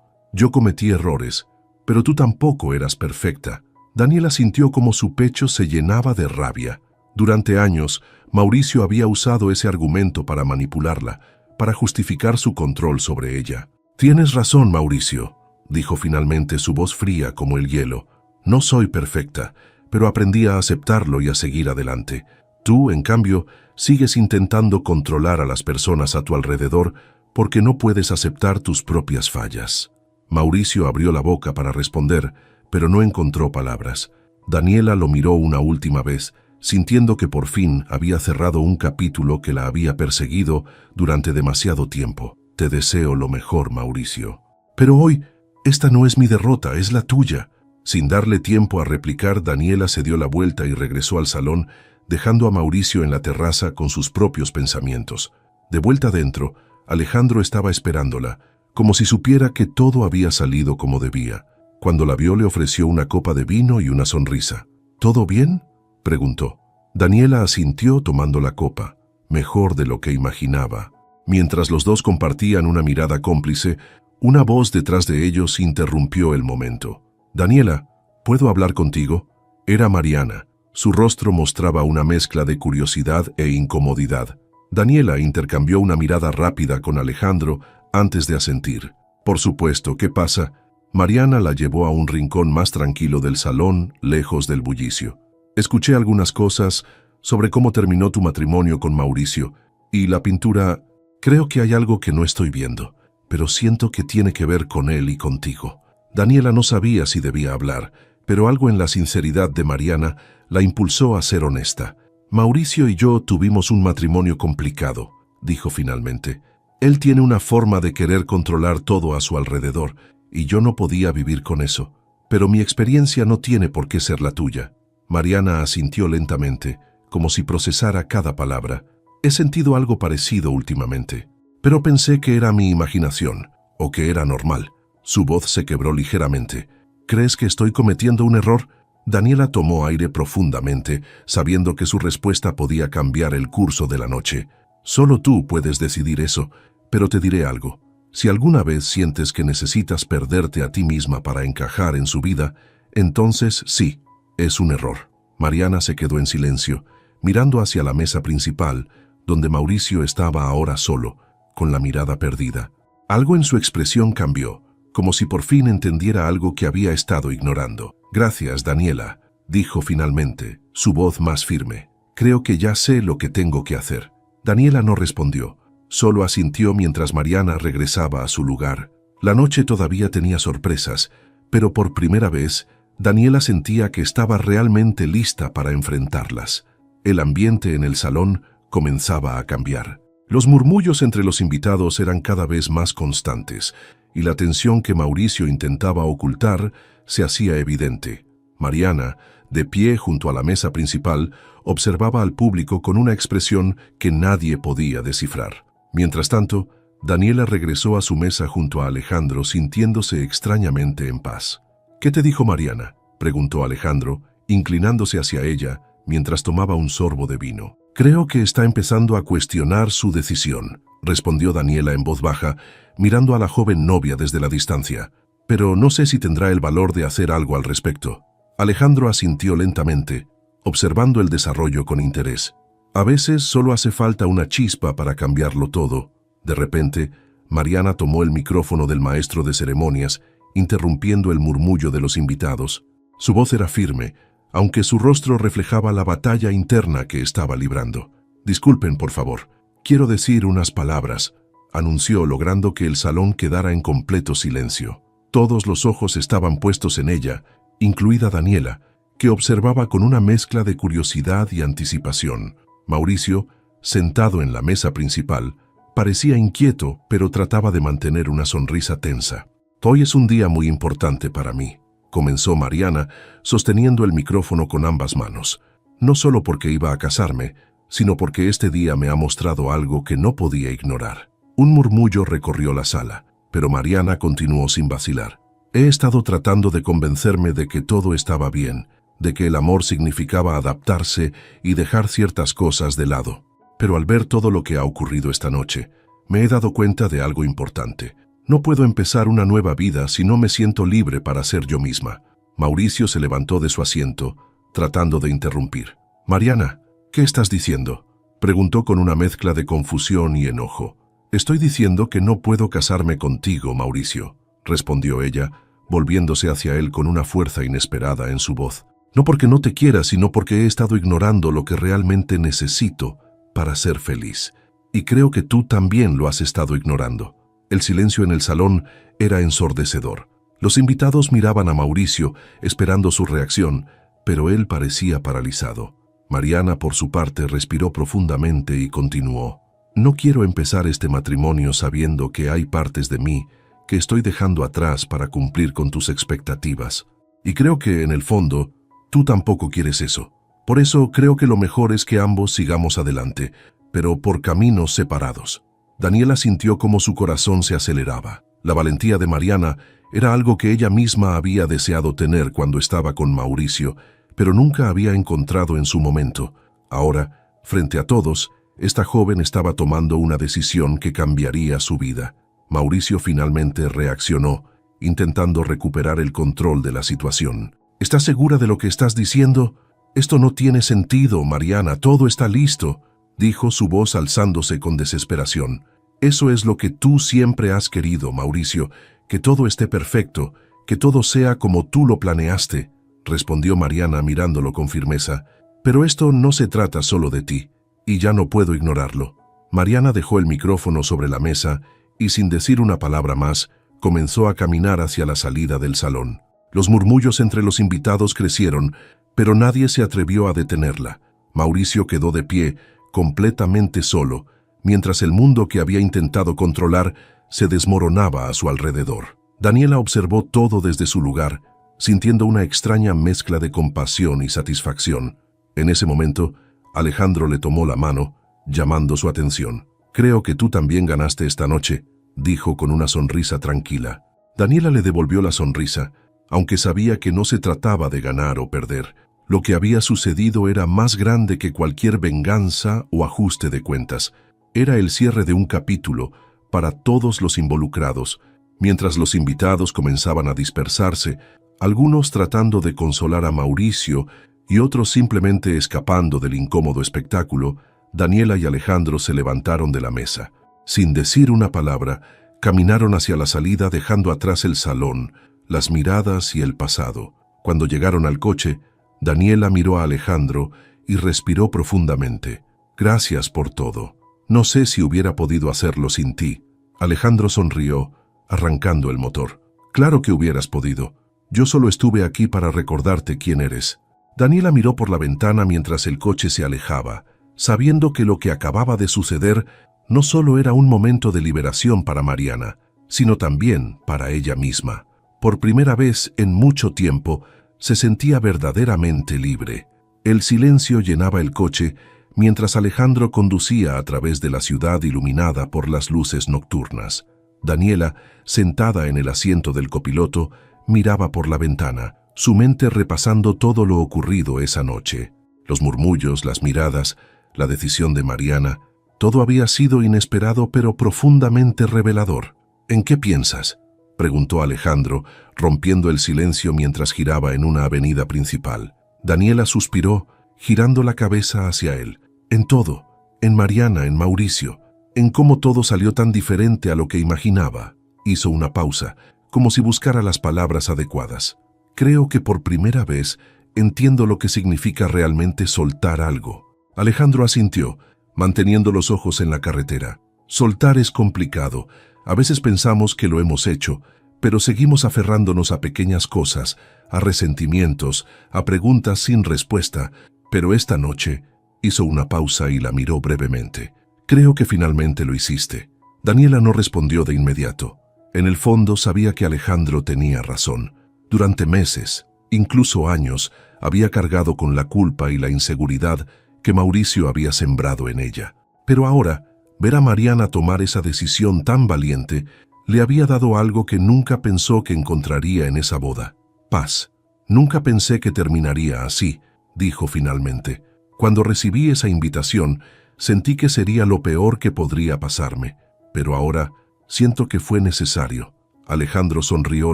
cometí errores, pero tú tampoco eras perfecta». Daniela sintió como su pecho se llenaba de rabia. Durante años, Mauricio había usado ese argumento para manipularla, para justificar su control sobre ella. «Tienes razón, Mauricio», dijo finalmente, su voz fría como el hielo. «No soy perfecta, pero aprendí a aceptarlo y a seguir adelante. Tú, en cambio, sigues intentando controlar a las personas a tu alrededor porque no puedes aceptar tus propias fallas». Mauricio abrió la boca para responder, pero no encontró palabras. Daniela lo miró una última vez, sintiendo que por fin había cerrado un capítulo que la había perseguido durante demasiado tiempo. «Te deseo lo mejor, Mauricio. Pero hoy, esta no es mi derrota, es la tuya». Sin darle tiempo a replicar, Daniela se dio la vuelta y regresó al salón, dejando a Mauricio en la terraza con sus propios pensamientos. De vuelta adentro, Alejandro estaba esperándola, como si supiera que todo había salido como debía. Cuando la vio, le ofreció una copa de vino y una sonrisa. «¿Todo bien?», preguntó. Daniela asintió tomando la copa. Mejor de lo que imaginaba. Mientras los dos compartían una mirada cómplice, Una voz detrás de ellos interrumpió el momento. «Daniela, ¿puedo hablar contigo?» Era Mariana. Su rostro mostraba una mezcla de curiosidad e incomodidad. Daniela intercambió una mirada rápida con Alejandro antes de asentir. «Por supuesto, ¿qué pasa?» Mariana la llevó a un rincón más tranquilo del salón, lejos del bullicio. «Escuché algunas cosas sobre cómo terminó tu matrimonio con Mauricio, y la pintura, creo que hay algo que no estoy viendo, pero siento que tiene que ver con él y contigo». Daniela no sabía si debía hablar, pero algo en la sinceridad de Mariana la impulsó a ser honesta. «Mauricio y yo tuvimos un matrimonio complicado», dijo finalmente. «Él tiene una forma de querer controlar todo a su alrededor, y yo no podía vivir con eso. Pero mi experiencia no tiene por qué ser la tuya». Mariana asintió lentamente, como si procesara cada palabra. «He sentido algo parecido últimamente, pero pensé que era mi imaginación, o que era normal». Su voz se quebró ligeramente. «¿Crees que estoy cometiendo un error?» Daniela tomó aire profundamente, sabiendo que su respuesta podía cambiar el curso de la noche. «Solo tú puedes decidir eso, pero te diré algo. Si alguna vez sientes que necesitas perderte a ti misma para encajar en su vida, entonces sí, es un error». Mariana se quedó en silencio, mirando hacia la mesa principal, donde Mauricio estaba ahora solo, con la mirada perdida. Algo en su expresión cambió, como si por fin entendiera algo que había estado ignorando. «Gracias, Daniela», dijo finalmente, su voz más firme. «Creo que ya sé lo que tengo que hacer». Daniela no respondió, solo asintió mientras Mariana regresaba a su lugar. La noche todavía tenía sorpresas, pero por primera vez, Daniela sentía que estaba realmente lista para enfrentarlas. El ambiente en el salón comenzaba a cambiar. Los murmullos entre los invitados eran cada vez más constantes, y la tensión que Mauricio intentaba ocultar se hacía evidente. Mariana, de pie junto a la mesa principal, observaba al público con una expresión que nadie podía descifrar. Mientras tanto, Daniela regresó a su mesa junto a Alejandro sintiéndose extrañamente en paz. «¿Qué te dijo Mariana?», preguntó Alejandro, inclinándose hacia ella mientras tomaba un sorbo de vino. «Creo que está empezando a cuestionar su decisión», respondió Daniela en voz baja, mirando a la joven novia desde la distancia. «Pero no sé si tendrá el valor de hacer algo al respecto». Alejandro asintió lentamente, observando el desarrollo con interés. «A veces solo hace falta una chispa para cambiarlo todo». De repente, Mariana tomó el micrófono del maestro de ceremonias, interrumpiendo el murmullo de los invitados. Su voz era firme, aunque su rostro reflejaba la batalla interna que estaba librando. «Disculpen, por favor. Quiero decir unas palabras», anunció, logrando que el salón quedara en completo silencio. Todos los ojos estaban puestos en ella, incluida Daniela, que observaba con una mezcla de curiosidad y anticipación. Mauricio, sentado en la mesa principal, parecía inquieto, pero trataba de mantener una sonrisa tensa. «Hoy es un día muy importante para mí», comenzó Mariana, sosteniendo el micrófono con ambas manos. «No solo porque iba a casarme, sino porque este día me ha mostrado algo que no podía ignorar». Un murmullo recorrió la sala, pero Mariana continuó sin vacilar. «He estado tratando de convencerme de que todo estaba bien, de que el amor significaba adaptarse y dejar ciertas cosas de lado. Pero al ver todo lo que ha ocurrido esta noche, me he dado cuenta de algo importante. No puedo empezar una nueva vida si no me siento libre para ser yo misma». Mauricio se levantó de su asiento, tratando de interrumpir. «Mariana, ¿qué estás diciendo?», preguntó con una mezcla de confusión y enojo. «Estoy diciendo que no puedo casarme contigo, Mauricio», respondió ella, volviéndose hacia él con una fuerza inesperada en su voz. «No porque no te quiera, sino porque he estado ignorando lo que realmente necesito para ser feliz. Y creo que tú también lo has estado ignorando». El silencio en el salón era ensordecedor. Los invitados miraban a Mauricio, esperando su reacción, pero él parecía paralizado. Mariana, por su parte, respiró profundamente y continuó. «No quiero empezar este matrimonio sabiendo que hay partes de mí que estoy dejando atrás para cumplir con tus expectativas. Y creo que, en el fondo, tú tampoco quieres eso. Por eso creo que lo mejor es que ambos sigamos adelante, pero por caminos separados». Daniela sintió cómo su corazón se aceleraba. La valentía de Mariana era algo que ella misma había deseado tener cuando estaba con Mauricio, pero nunca había encontrado en su momento. Ahora, frente a todos, esta joven estaba tomando una decisión que cambiaría su vida. Mauricio finalmente reaccionó, intentando recuperar el control de la situación. ¿Estás segura de lo que estás diciendo? Esto no tiene sentido, Mariana, todo está listo, dijo su voz alzándose con desesperación. Eso es lo que tú siempre has querido, Mauricio, que todo esté perfecto, que todo sea como tú lo planeaste, respondió Mariana mirándolo con firmeza. Pero esto no se trata solo de ti, y ya no puedo ignorarlo. Mariana dejó el micrófono sobre la mesa y sin decir una palabra más, comenzó a caminar hacia la salida del salón. Los murmullos entre los invitados crecieron, pero nadie se atrevió a detenerla. Mauricio quedó de pie, completamente solo, mientras el mundo que había intentado controlar se desmoronaba a su alrededor. Daniela observó todo desde su lugar, sintiendo una extraña mezcla de compasión y satisfacción. En ese momento, Alejandro le tomó la mano, llamando su atención. «Creo que tú también ganaste esta noche», dijo con una sonrisa tranquila. Daniela le devolvió la sonrisa, aunque sabía que no se trataba de ganar o perder. Lo que había sucedido era más grande que cualquier venganza o ajuste de cuentas. Era el cierre de un capítulo para todos los involucrados. Mientras los invitados comenzaban a dispersarse, algunos tratando de consolar a Mauricio y otros simplemente escapando del incómodo espectáculo, Daniela y Alejandro se levantaron de la mesa. Sin decir una palabra, caminaron hacia la salida dejando atrás el salón, las miradas y el pasado. Cuando llegaron al coche, Daniela miró a Alejandro y respiró profundamente. «Gracias por todo. No sé si hubiera podido hacerlo sin ti». Alejandro sonrió, arrancando el motor. «Claro que hubieras podido. Yo solo estuve aquí para recordarte quién eres». Daniela miró por la ventana mientras el coche se alejaba, sabiendo que lo que acababa de suceder no solo era un momento de liberación para Mariana, sino también para ella misma. Por primera vez en mucho tiempo, se sentía verdaderamente libre. El silencio llenaba el coche mientras Alejandro conducía a través de la ciudad iluminada por las luces nocturnas. Daniela, sentada en el asiento del copiloto, miraba por la ventana, su mente repasando todo lo ocurrido esa noche. Los murmullos, las miradas, la decisión de Mariana, todo había sido inesperado pero profundamente revelador. «¿En qué piensas?», preguntó Alejandro, rompiendo el silencio mientras giraba en una avenida principal. Daniela suspiró, girando la cabeza hacia él. «En todo, en Mariana, en Mauricio, en cómo todo salió tan diferente a lo que imaginaba». Hizo una pausa, como si buscara las palabras adecuadas. «Creo que por primera vez entiendo lo que significa realmente soltar algo». Alejandro asintió, manteniendo los ojos en la carretera. «Soltar es complicado. A veces pensamos que lo hemos hecho, pero seguimos aferrándonos a pequeñas cosas, a resentimientos, a preguntas sin respuesta. Pero esta noche…» Hizo una pausa y la miró brevemente. «Creo que finalmente lo hiciste». Daniela no respondió de inmediato. En el fondo sabía que Alejandro tenía razón. Durante meses, incluso años, había cargado con la culpa y la inseguridad que Mauricio había sembrado en ella. Pero ahora, ver a Mariana tomar esa decisión tan valiente le había dado algo que nunca pensó que encontraría en esa boda: paz. «Nunca pensé que terminaría así», dijo finalmente. «Cuando recibí esa invitación, sentí que sería lo peor que podría pasarme, pero ahora siento que fue necesario». Alejandro sonrió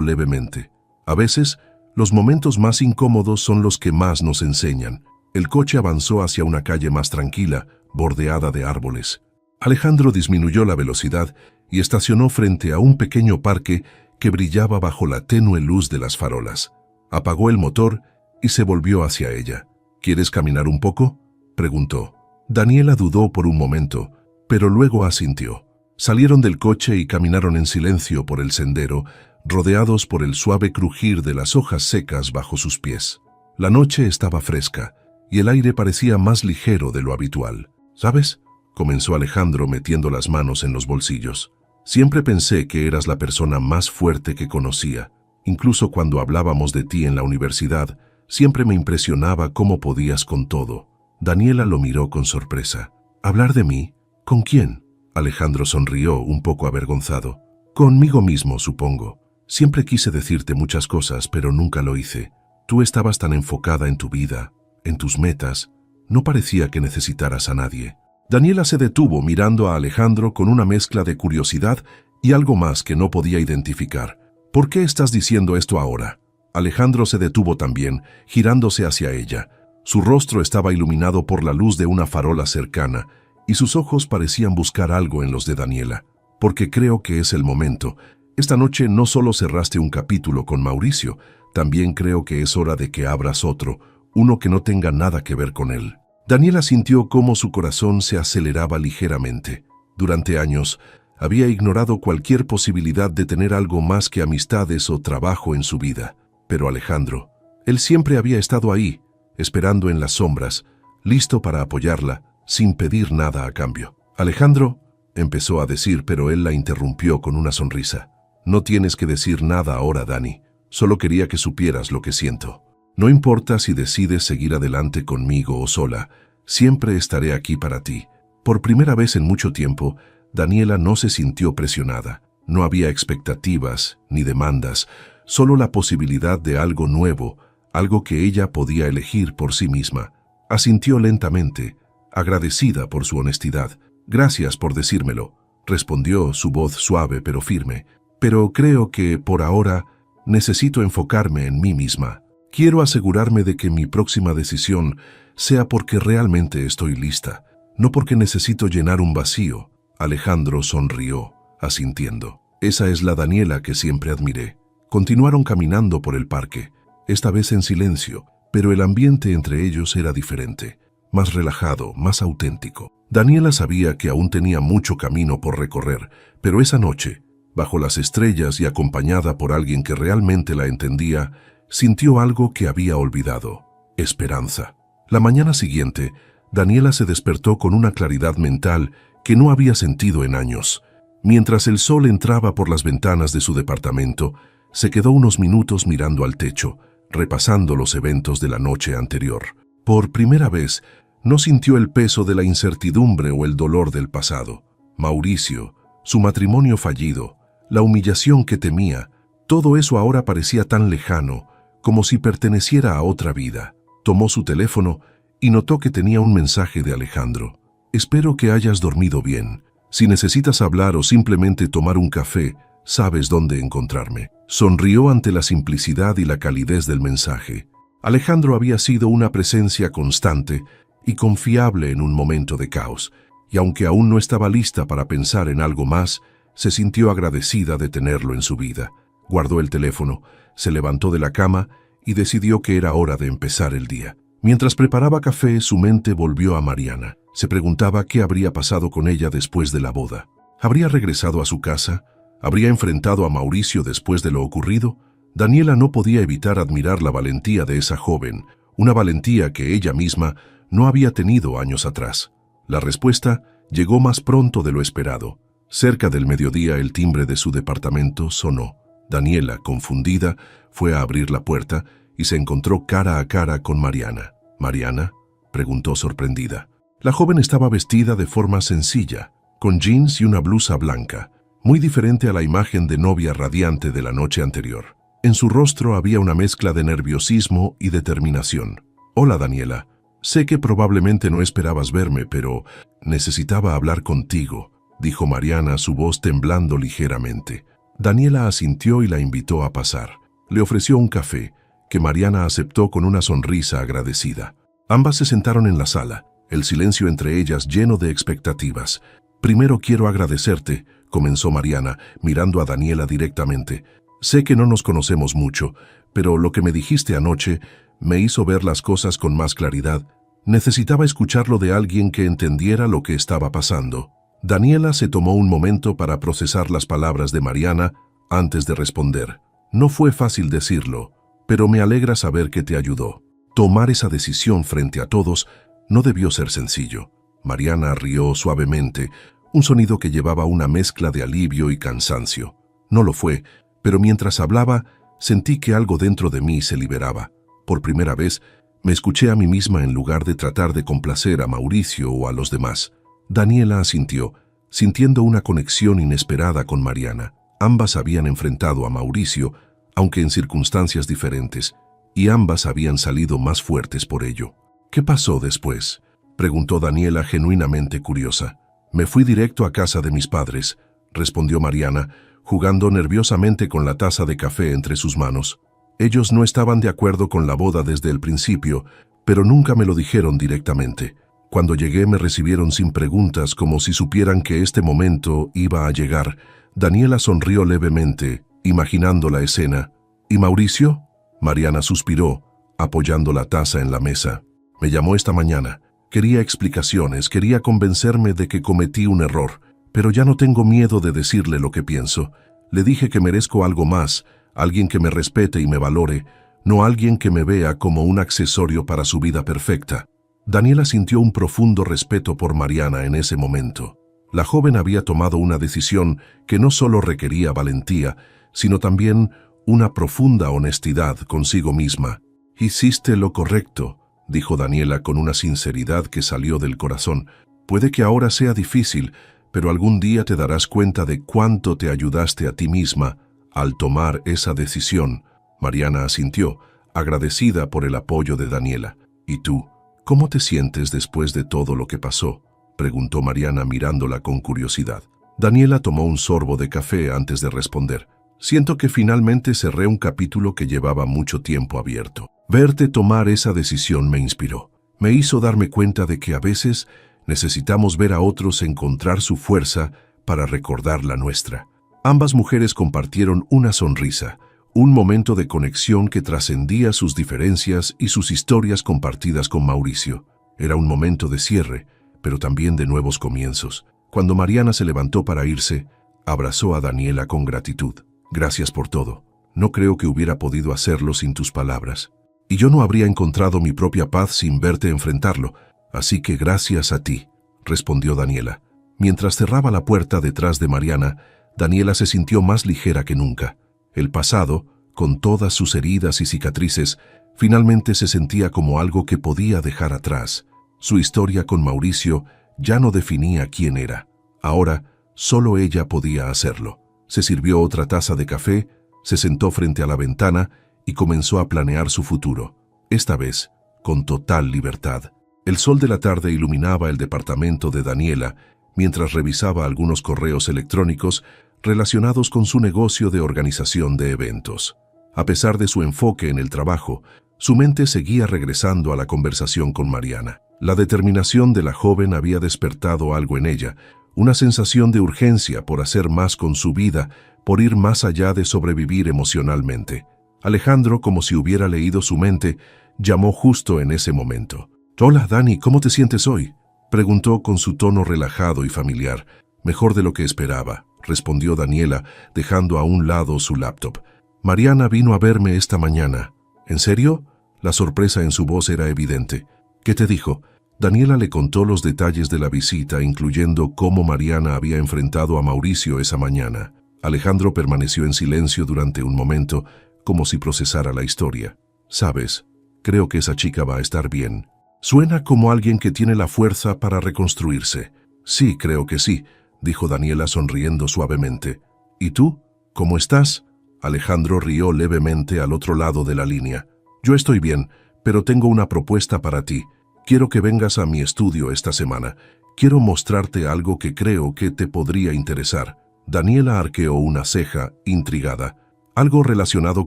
levemente. «A veces, los momentos más incómodos son los que más nos enseñan». El coche avanzó hacia una calle más tranquila, bordeada de árboles. Alejandro disminuyó la velocidad y estacionó frente a un pequeño parque que brillaba bajo la tenue luz de las farolas. Apagó el motor y se volvió hacia ella. «¿Quieres caminar un poco?», preguntó. Daniela dudó por un momento, pero luego asintió. Salieron del coche y caminaron en silencio por el sendero, rodeados por el suave crujir de las hojas secas bajo sus pies. La noche estaba fresca y el aire parecía más ligero de lo habitual. «¿Sabes?», comenzó Alejandro metiendo las manos en los bolsillos. «Siempre pensé que eras la persona más fuerte que conocía. Incluso cuando hablábamos de ti en la universidad, siempre me impresionaba cómo podías con todo». Daniela lo miró con sorpresa. «¿Hablar de mí? ¿Con quién?». Alejandro sonrió, un poco avergonzado. «Conmigo mismo, supongo. Siempre quise decirte muchas cosas, pero nunca lo hice. Tú estabas tan enfocada en tu vida, en tus metas, no parecía que necesitaras a nadie». Daniela se detuvo mirando a Alejandro con una mezcla de curiosidad Y algo más que no podía identificar. ¿Por qué estás diciendo esto ahora? Alejandro se detuvo también, girándose hacia ella. Su rostro estaba iluminado por la luz de una farola cercana, y sus ojos parecían buscar algo en los de Daniela. Porque creo que es el momento. Esta noche no solo cerraste un capítulo con Mauricio, también creo que es hora de que abras otro, uno que no tenga nada que ver con él. Daniela sintió cómo su corazón se aceleraba ligeramente. Durante años, había ignorado cualquier posibilidad de tener algo más que amistades o trabajo en su vida. Pero Alejandro, él siempre había estado ahí, esperando en las sombras, listo para apoyarla, sin pedir nada a cambio. Alejandro, empezó a decir, pero él la interrumpió con una sonrisa. No tienes que decir nada ahora, Dani. Solo quería que supieras lo que siento. No importa si decides seguir adelante conmigo o sola, siempre estaré aquí para ti. Por primera vez en mucho tiempo, Daniela no se sintió presionada. No había expectativas ni demandas, solo la posibilidad de algo nuevo, algo que ella podía elegir por sí misma. Asintió lentamente, agradecida por su honestidad. Gracias por decírmelo, respondió, su voz suave pero firme. Pero creo que, por ahora, necesito enfocarme en mí misma. Quiero asegurarme de que mi próxima decisión sea porque realmente estoy lista, no porque necesito llenar un vacío. Alejandro sonrió, asintiendo. Esa es la Daniela que siempre admiré. Continuaron caminando por el parque, esta vez en silencio, pero el ambiente entre ellos era diferente, más relajado, más auténtico. Daniela sabía que aún tenía mucho camino por recorrer, pero esa noche, bajo las estrellas y acompañada por alguien que realmente la entendía, sintió algo que había olvidado: esperanza. La mañana siguiente, Daniela se despertó con una claridad mental que no había sentido en años. Mientras el sol entraba por las ventanas de su departamento, se quedó unos minutos mirando al techo, repasando los eventos de la noche anterior. Por primera vez, no sintió el peso de la incertidumbre o el dolor del pasado. Mauricio, su matrimonio fallido, la humillación que temía, todo eso ahora parecía tan lejano, como si perteneciera a otra vida. Tomó su teléfono y notó que tenía un mensaje de Alejandro. Espero que hayas dormido bien. Si necesitas hablar o simplemente tomar un café, sabes dónde encontrarme. Sonrió ante la simplicidad y la calidez del mensaje. Alejandro había sido una presencia constante y confiable en un momento de caos, y aunque aún no estaba lista para pensar en algo más, se sintió agradecida de tenerlo en su vida. Guardó el teléfono, se levantó de la cama y decidió que era hora de empezar el día. Mientras preparaba café, su mente volvió a Mariana. Se preguntaba qué habría pasado con ella después de la boda. ¿Habría regresado a su casa? ¿Habría enfrentado a Mauricio después de lo ocurrido? Daniela no podía evitar admirar la valentía de esa joven, una valentía que ella misma no había tenido años atrás. La respuesta llegó más pronto de lo esperado. Cerca del mediodía, el timbre de su departamento sonó. Daniela, confundida, fue a abrir la puerta y se encontró cara a cara con Mariana. ¿Mariana?, preguntó sorprendida. La joven estaba vestida de forma sencilla, con jeans y una blusa blanca, muy diferente a la imagen de novia radiante de la noche anterior. En su rostro había una mezcla de nerviosismo y determinación. «Hola, Daniela. Sé que probablemente no esperabas verme, pero necesitaba hablar contigo», dijo Mariana, su voz temblando ligeramente. Daniela asintió y la invitó a pasar. Le ofreció un café, que Mariana aceptó con una sonrisa agradecida. Ambas se sentaron en la sala, el silencio entre ellas lleno de expectativas. «Primero quiero agradecerte», comenzó Mariana, mirando a Daniela directamente. «Sé que no nos conocemos mucho, pero lo que me dijiste anoche me hizo ver las cosas con más claridad. Necesitaba escucharlo de alguien que entendiera lo que estaba pasando». Daniela se tomó un momento para procesar las palabras de Mariana antes de responder. «No fue fácil decirlo, pero me alegra saber que te ayudó. Tomar esa decisión frente a todos no debió ser sencillo». Mariana rió suavemente, un sonido que llevaba una mezcla de alivio y cansancio. No lo fue, pero mientras hablaba, sentí que algo dentro de mí se liberaba. Por primera vez, me escuché a mí misma en lugar de tratar de complacer a Mauricio o a los demás. Daniela asintió, sintiendo una conexión inesperada con Mariana. Ambas habían enfrentado a Mauricio, aunque en circunstancias diferentes, y ambas habían salido más fuertes por ello. «¿Qué pasó después?», preguntó Daniela genuinamente curiosa. «Me fui directo a casa de mis padres», respondió Mariana, jugando nerviosamente con la taza de café entre sus manos. Ellos no estaban de acuerdo con la boda desde el principio, pero nunca me lo dijeron directamente. Cuando llegué me recibieron sin preguntas, como si supieran que este momento iba a llegar. Daniela sonrió levemente, imaginando la escena. ¿Y Mauricio? Mariana suspiró, apoyando la taza en la mesa. Me llamó esta mañana. Quería explicaciones, quería convencerme de que cometí un error, pero ya no tengo miedo de decirle lo que pienso. Le dije que merezco algo más, alguien que me respete y me valore, no alguien que me vea como un accesorio para su vida perfecta. Daniela sintió un profundo respeto por Mariana en ese momento. La joven había tomado una decisión que no solo requería valentía, sino también una profunda honestidad consigo misma. «Hiciste lo correcto», dijo Daniela con una sinceridad que salió del corazón. «Puede que ahora sea difícil, pero algún día te darás cuenta de cuánto te ayudaste a ti misma al tomar esa decisión». Mariana asintió, agradecida por el apoyo de Daniela. «¿Y tú? ¿Cómo te sientes después de todo lo que pasó?», preguntó Mariana mirándola con curiosidad. Daniela tomó un sorbo de café antes de responder. «Siento que finalmente cerré un capítulo que llevaba mucho tiempo abierto. Verte tomar esa decisión me inspiró. Me hizo darme cuenta de que a veces necesitamos ver a otros encontrar su fuerza para recordar la nuestra». Ambas mujeres compartieron una sonrisa, un momento de conexión que trascendía sus diferencias y sus historias compartidas con Mauricio. Era un momento de cierre, pero también de nuevos comienzos. Cuando Mariana se levantó para irse, abrazó a Daniela con gratitud. «Gracias por todo. No creo que hubiera podido hacerlo sin tus palabras. Y yo no habría encontrado mi propia paz sin verte enfrentarlo, así que gracias a ti», respondió Daniela. Mientras cerraba la puerta detrás de Mariana, Daniela se sintió más ligera que nunca. El pasado, con todas sus heridas y cicatrices, finalmente se sentía como algo que podía dejar atrás. Su historia con Mauricio ya no definía quién era. Ahora, solo ella podía hacerlo. Se sirvió otra taza de café, se sentó frente a la ventana y comenzó a planear su futuro. Esta vez, con total libertad. El sol de la tarde iluminaba el departamento de Daniela mientras revisaba algunos correos electrónicos relacionados con su negocio de organización de eventos. A pesar de su enfoque en el trabajo, su mente seguía regresando a la conversación con Mariana. La determinación de la joven había despertado algo en ella, una sensación de urgencia por hacer más con su vida, por ir más allá de sobrevivir emocionalmente. Alejandro, como si hubiera leído su mente, llamó justo en ese momento. «Hola, Dani, ¿cómo te sientes hoy?», preguntó con su tono relajado y familiar. «Mejor de lo que esperaba», respondió Daniela, dejando a un lado su laptop. «Mariana vino a verme esta mañana». «¿En serio?». La sorpresa en su voz era evidente. «¿Qué te dijo?». Daniela le contó los detalles de la visita, incluyendo cómo Mariana había enfrentado a Mauricio esa mañana. Alejandro permaneció en silencio durante un momento, como si procesara la historia. «Sabes, creo que esa chica va a estar bien. Suena como alguien que tiene la fuerza para reconstruirse». «Sí, creo que sí», dijo Daniela sonriendo suavemente. «¿Y tú? ¿Cómo estás?». Alejandro rió levemente al otro lado de la línea. «Yo estoy bien, pero tengo una propuesta para ti. Quiero que vengas a mi estudio esta semana. Quiero mostrarte algo que creo que te podría interesar». Daniela arqueó una ceja, intrigada. «¿Algo relacionado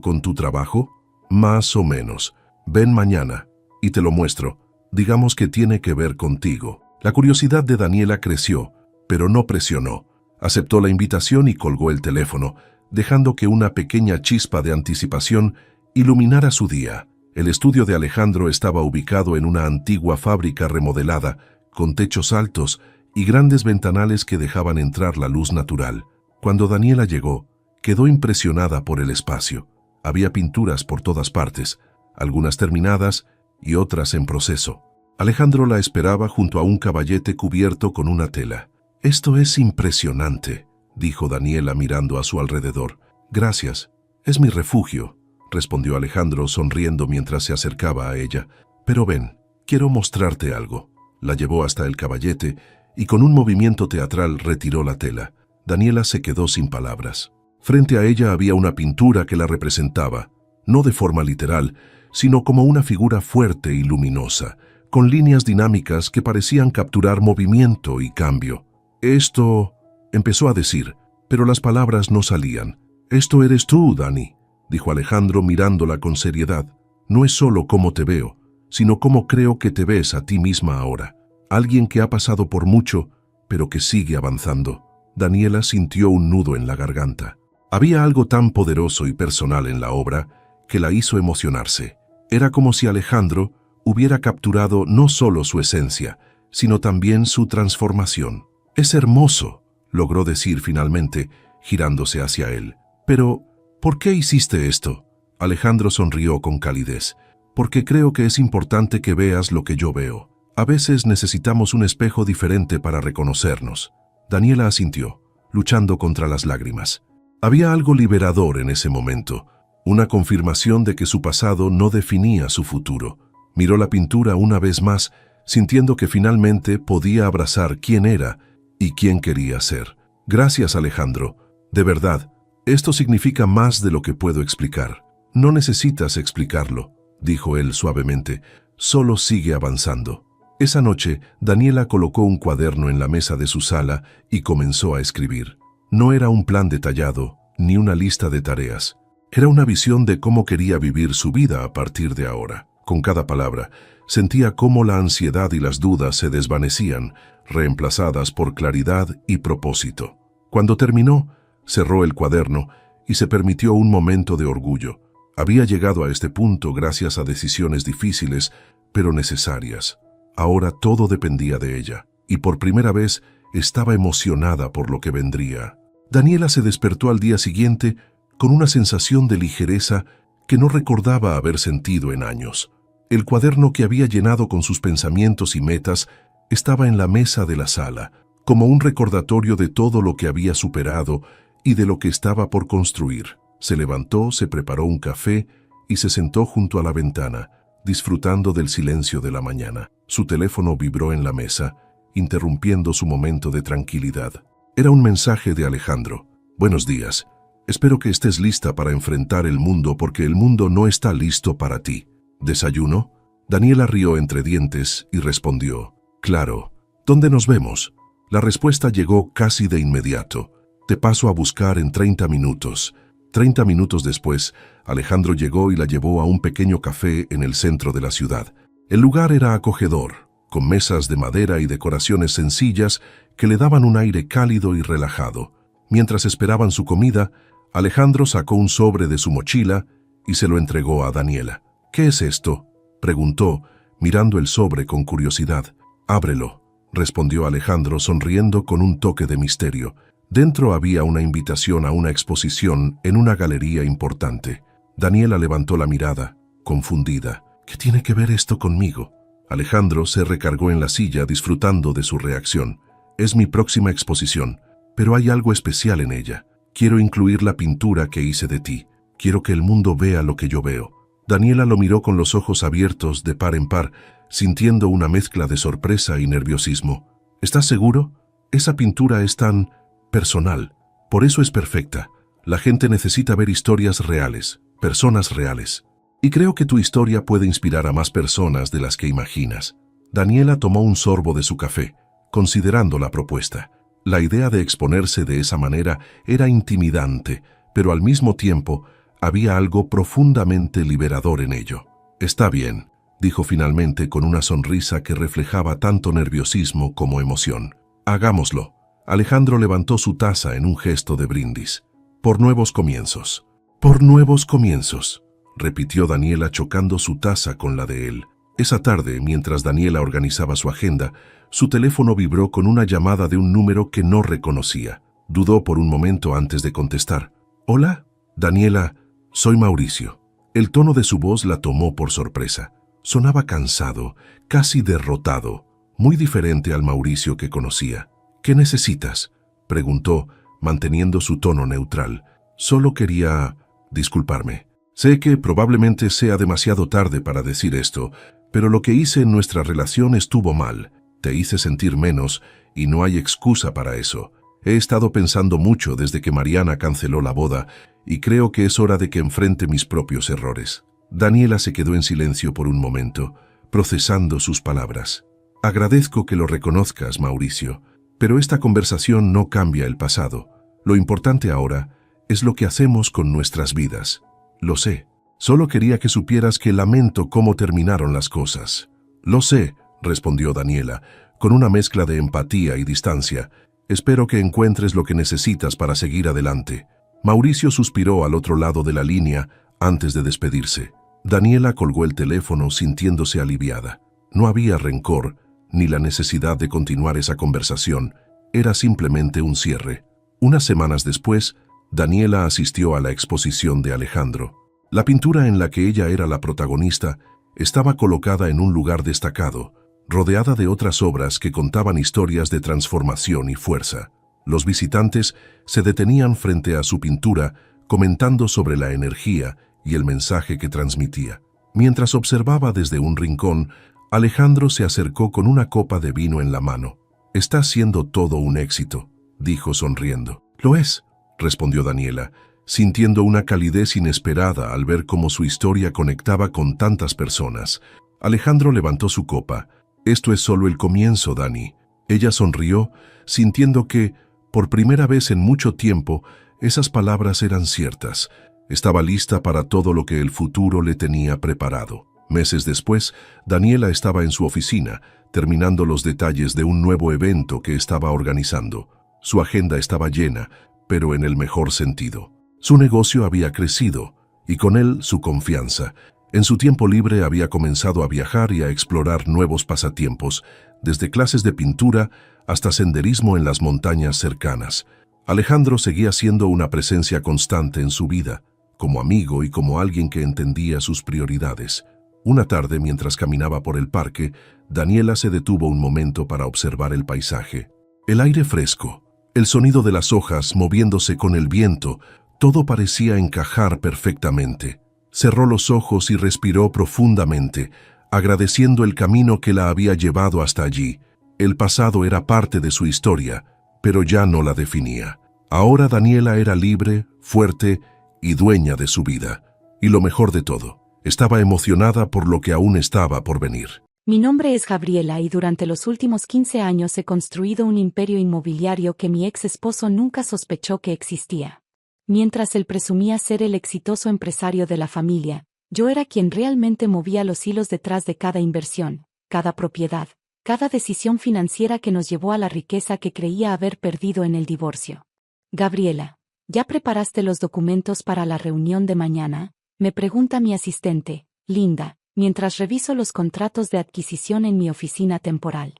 con tu trabajo?». «Más o menos. Ven mañana y te lo muestro. Digamos que tiene que ver contigo». La curiosidad de Daniela creció, pero no presionó. Aceptó la invitación y colgó el teléfono, dejando que una pequeña chispa de anticipación iluminara su día. El estudio de Alejandro estaba ubicado en una antigua fábrica remodelada, con techos altos y grandes ventanales que dejaban entrar la luz natural. Cuando Daniela llegó, quedó impresionada por el espacio. Había pinturas por todas partes, algunas terminadas y otras en proceso. Alejandro la esperaba junto a un caballete cubierto con una tela. «Esto es impresionante», dijo Daniela mirando a su alrededor. «Gracias. Es mi refugio», respondió Alejandro sonriendo mientras se acercaba a ella. «Pero ven, quiero mostrarte algo». La llevó hasta el caballete y con un movimiento teatral retiró la tela. Daniela se quedó sin palabras. Frente a ella había una pintura que la representaba, no de forma literal, sino como una figura fuerte y luminosa, con líneas dinámicas que parecían capturar movimiento y cambio. «Esto», empezó a decir, pero las palabras no salían. «Esto eres tú, Dani», dijo Alejandro mirándola con seriedad. «No es solo cómo te veo, sino cómo creo que te ves a ti misma ahora. Alguien que ha pasado por mucho, pero que sigue avanzando». Daniela sintió un nudo en la garganta. Había algo tan poderoso y personal en la obra que la hizo emocionarse. Era como si Alejandro hubiera capturado no solo su esencia, sino también su transformación. «Es hermoso», logró decir finalmente, girándose hacia él. «Pero, ¿por qué hiciste esto?». Alejandro sonrió con calidez. «Porque creo que es importante que veas lo que yo veo. A veces necesitamos un espejo diferente para reconocernos». Daniela asintió, luchando contra las lágrimas. Había algo liberador en ese momento, una confirmación de que su pasado no definía su futuro. Miró la pintura una vez más, sintiendo que finalmente podía abrazar quién era y quién quería ser. «Gracias, Alejandro. De verdad, esto significa más de lo que puedo explicar». «No necesitas explicarlo», dijo él suavemente. «Solo sigue avanzando». Esa noche, Daniela colocó un cuaderno en la mesa de su sala y comenzó a escribir. No era un plan detallado, ni una lista de tareas. Era una visión de cómo quería vivir su vida a partir de ahora. Con cada palabra, sentía cómo la ansiedad y las dudas se desvanecían, reemplazadas por claridad y propósito. Cuando terminó, cerró el cuaderno y se permitió un momento de orgullo. Había llegado a este punto gracias a decisiones difíciles, pero necesarias. Ahora todo dependía de ella, y por primera vez estaba emocionada por lo que vendría. Daniela se despertó al día siguiente con una sensación de ligereza que no recordaba haber sentido en años. El cuaderno que había llenado con sus pensamientos y metas estaba en la mesa de la sala, como un recordatorio de todo lo que había superado y de lo que estaba por construir. Se levantó, se preparó un café y se sentó junto a la ventana, disfrutando del silencio de la mañana. Su teléfono vibró en la mesa, interrumpiendo su momento de tranquilidad. Era un mensaje de Alejandro. «Buenos días. Espero que estés lista para enfrentar el mundo porque el mundo no está listo para ti. ¿Desayuno?». Daniela rió entre dientes y respondió: «Claro. ¿Dónde nos vemos?». La respuesta llegó casi de inmediato. «Te paso a buscar en 30 minutos». 30 minutos después, Alejandro llegó y la llevó a un pequeño café en el centro de la ciudad. El lugar era acogedor, con mesas de madera y decoraciones sencillas que le daban un aire cálido y relajado. Mientras esperaban su comida, Alejandro sacó un sobre de su mochila y se lo entregó a Daniela. «¿Qué es esto?», preguntó, mirando el sobre con curiosidad. «Ábrelo», respondió Alejandro sonriendo con un toque de misterio. Dentro había una invitación a una exposición en una galería importante. Daniela levantó la mirada, confundida. «¿Qué tiene que ver esto conmigo?». Alejandro se recargó en la silla disfrutando de su reacción. «Es mi próxima exposición, pero hay algo especial en ella. Quiero incluir la pintura que hice de ti. Quiero que el mundo vea lo que yo veo». Daniela lo miró con los ojos abiertos de par en par, sintiendo una mezcla de sorpresa y nerviosismo. «¿Estás seguro? Esa pintura es tan personal. Por eso es perfecta. La gente necesita ver historias reales, personas reales. Y creo que tu historia puede inspirar a más personas de las que imaginas». Daniela tomó un sorbo de su café, considerando la propuesta. La idea de exponerse de esa manera era intimidante, pero al mismo tiempo había algo profundamente liberador en ello. «Está bien», dijo finalmente con una sonrisa que reflejaba tanto nerviosismo como emoción. «Hagámoslo». Alejandro levantó su taza en un gesto de brindis. «Por nuevos comienzos». «Por nuevos comienzos», repitió Daniela chocando su taza con la de él. Esa tarde, mientras Daniela organizaba su agenda, su teléfono vibró con una llamada de un número que no reconocía. Dudó por un momento antes de contestar. «¿Hola?» «Daniela, soy Mauricio». El tono de su voz la tomó por sorpresa. Sonaba cansado, casi derrotado, muy diferente al Mauricio que conocía. «¿Qué necesitas?», preguntó, manteniendo su tono neutral. «Solo quería disculparme. Sé que probablemente sea demasiado tarde para decir esto, pero lo que hice en nuestra relación estuvo mal. Te hice sentir menos y no hay excusa para eso. He estado pensando mucho desde que Mariana canceló la boda y creo que es hora de que enfrente mis propios errores». Daniela se quedó en silencio por un momento, procesando sus palabras. «Agradezco que lo reconozcas, Mauricio, pero esta conversación no cambia el pasado. Lo importante ahora es lo que hacemos con nuestras vidas. Lo sé. Solo quería que supieras que lamento cómo terminaron las cosas. Lo sé, respondió Daniela, con una mezcla de empatía y distancia. Espero que encuentres lo que necesitas para seguir adelante. Mauricio suspiró al otro lado de la línea antes de despedirse. Daniela colgó el teléfono sintiéndose aliviada. No había rencor, ni la necesidad de continuar esa conversación. Era simplemente un cierre. Unas semanas después, Daniela asistió a la exposición de Alejandro. La pintura en la que ella era la protagonista estaba colocada en un lugar destacado, rodeada de otras obras que contaban historias de transformación y fuerza. Los visitantes se detenían frente a su pintura, comentando sobre la energía y el mensaje que transmitía. Mientras observaba desde un rincón, Alejandro se acercó con una copa de vino en la mano. «Está siendo todo un éxito», dijo sonriendo. «Lo es», respondió Daniela, sintiendo una calidez inesperada al ver cómo su historia conectaba con tantas personas. Alejandro levantó su copa. «Esto es solo el comienzo, Dani». Ella sonrió, sintiendo que, por primera vez en mucho tiempo, esas palabras eran ciertas. Estaba lista para todo lo que el futuro le tenía preparado. Meses después, Daniela estaba en su oficina, terminando los detalles de un nuevo evento que estaba organizando. Su agenda estaba llena, pero en el mejor sentido. Su negocio había crecido, y con él su confianza. En su tiempo libre había comenzado a viajar y a explorar nuevos pasatiempos, desde clases de pintura hasta senderismo en las montañas cercanas. Alejandro seguía siendo una presencia constante en su vida, como amigo y como alguien que entendía sus prioridades. Una tarde, mientras caminaba por el parque, Daniela se detuvo un momento para observar el paisaje. El aire fresco, el sonido de las hojas moviéndose con el viento, todo parecía encajar perfectamente. Cerró los ojos y respiró profundamente, agradeciendo el camino que la había llevado hasta allí. El pasado era parte de su historia, pero ya no la definía. Ahora Daniela era libre, fuerte y dueña de su vida. Y lo mejor de todo, estaba emocionada por lo que aún estaba por venir. Mi nombre es Gabriela y durante los últimos 15 años he construido un imperio inmobiliario que mi ex esposo nunca sospechó que existía. Mientras él presumía ser el exitoso empresario de la familia, yo era quien realmente movía los hilos detrás de cada inversión, cada propiedad, cada decisión financiera que nos llevó a la riqueza que creía haber perdido en el divorcio. Gabriela, ¿ya preparaste los documentos para la reunión de mañana?, me pregunta mi asistente, Linda, mientras reviso los contratos de adquisición en mi oficina temporal.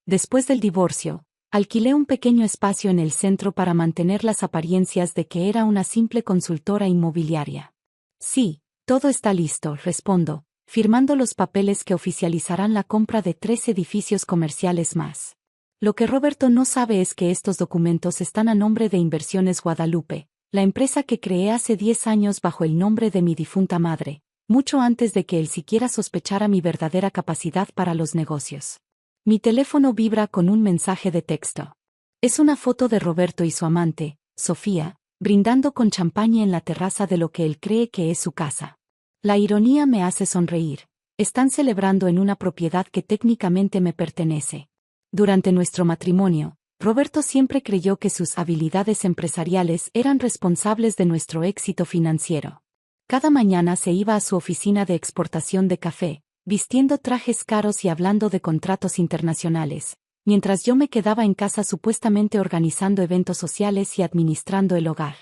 Después del divorcio, alquilé un pequeño espacio en el centro para mantener las apariencias de que era una simple consultora inmobiliaria. Sí, todo está listo, respondo, firmando los papeles que oficializarán la compra de 3 edificios comerciales más. Lo que Roberto no sabe es que estos documentos están a nombre de Inversiones Guadalupe, la empresa que creé hace 10 años bajo el nombre de mi difunta madre, mucho antes de que él siquiera sospechara mi verdadera capacidad para los negocios. Mi teléfono vibra con un mensaje de texto. Es una foto de Roberto y su amante, Sofía, brindando con champaña en la terraza de lo que él cree que es su casa. La ironía me hace sonreír. Están celebrando en una propiedad que técnicamente me pertenece. Durante nuestro matrimonio, Roberto siempre creyó que sus habilidades empresariales eran responsables de nuestro éxito financiero. Cada mañana se iba a su oficina de exportación de café, vistiendo trajes caros y hablando de contratos internacionales, mientras yo me quedaba en casa supuestamente organizando eventos sociales y administrando el hogar.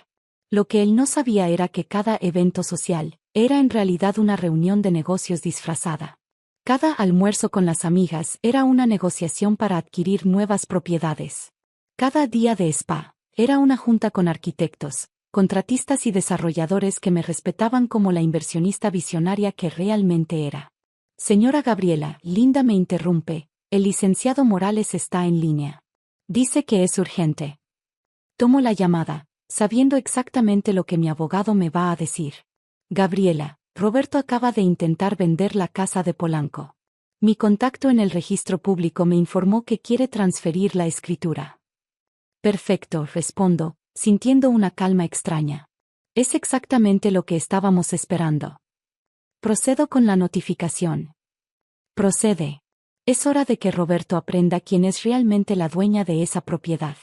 Lo que él no sabía era que cada evento social era en realidad una reunión de negocios disfrazada. Cada almuerzo con las amigas era una negociación para adquirir nuevas propiedades. Cada día de spa era una junta con arquitectos, contratistas y desarrolladores que me respetaban como la inversionista visionaria que realmente era. Señora Gabriela, Linda me interrumpe, el licenciado Morales está en línea. Dice que es urgente. Tomo la llamada, sabiendo exactamente lo que mi abogado me va a decir. Gabriela, Roberto acaba de intentar vender la casa de Polanco. Mi contacto en el registro público me informó que quiere transferir la escritura. Perfecto, respondo, sintiendo una calma extraña. Es exactamente lo que estábamos esperando. Procedo con la notificación. Procede. Es hora de que Roberto aprenda quién es realmente la dueña de esa propiedad.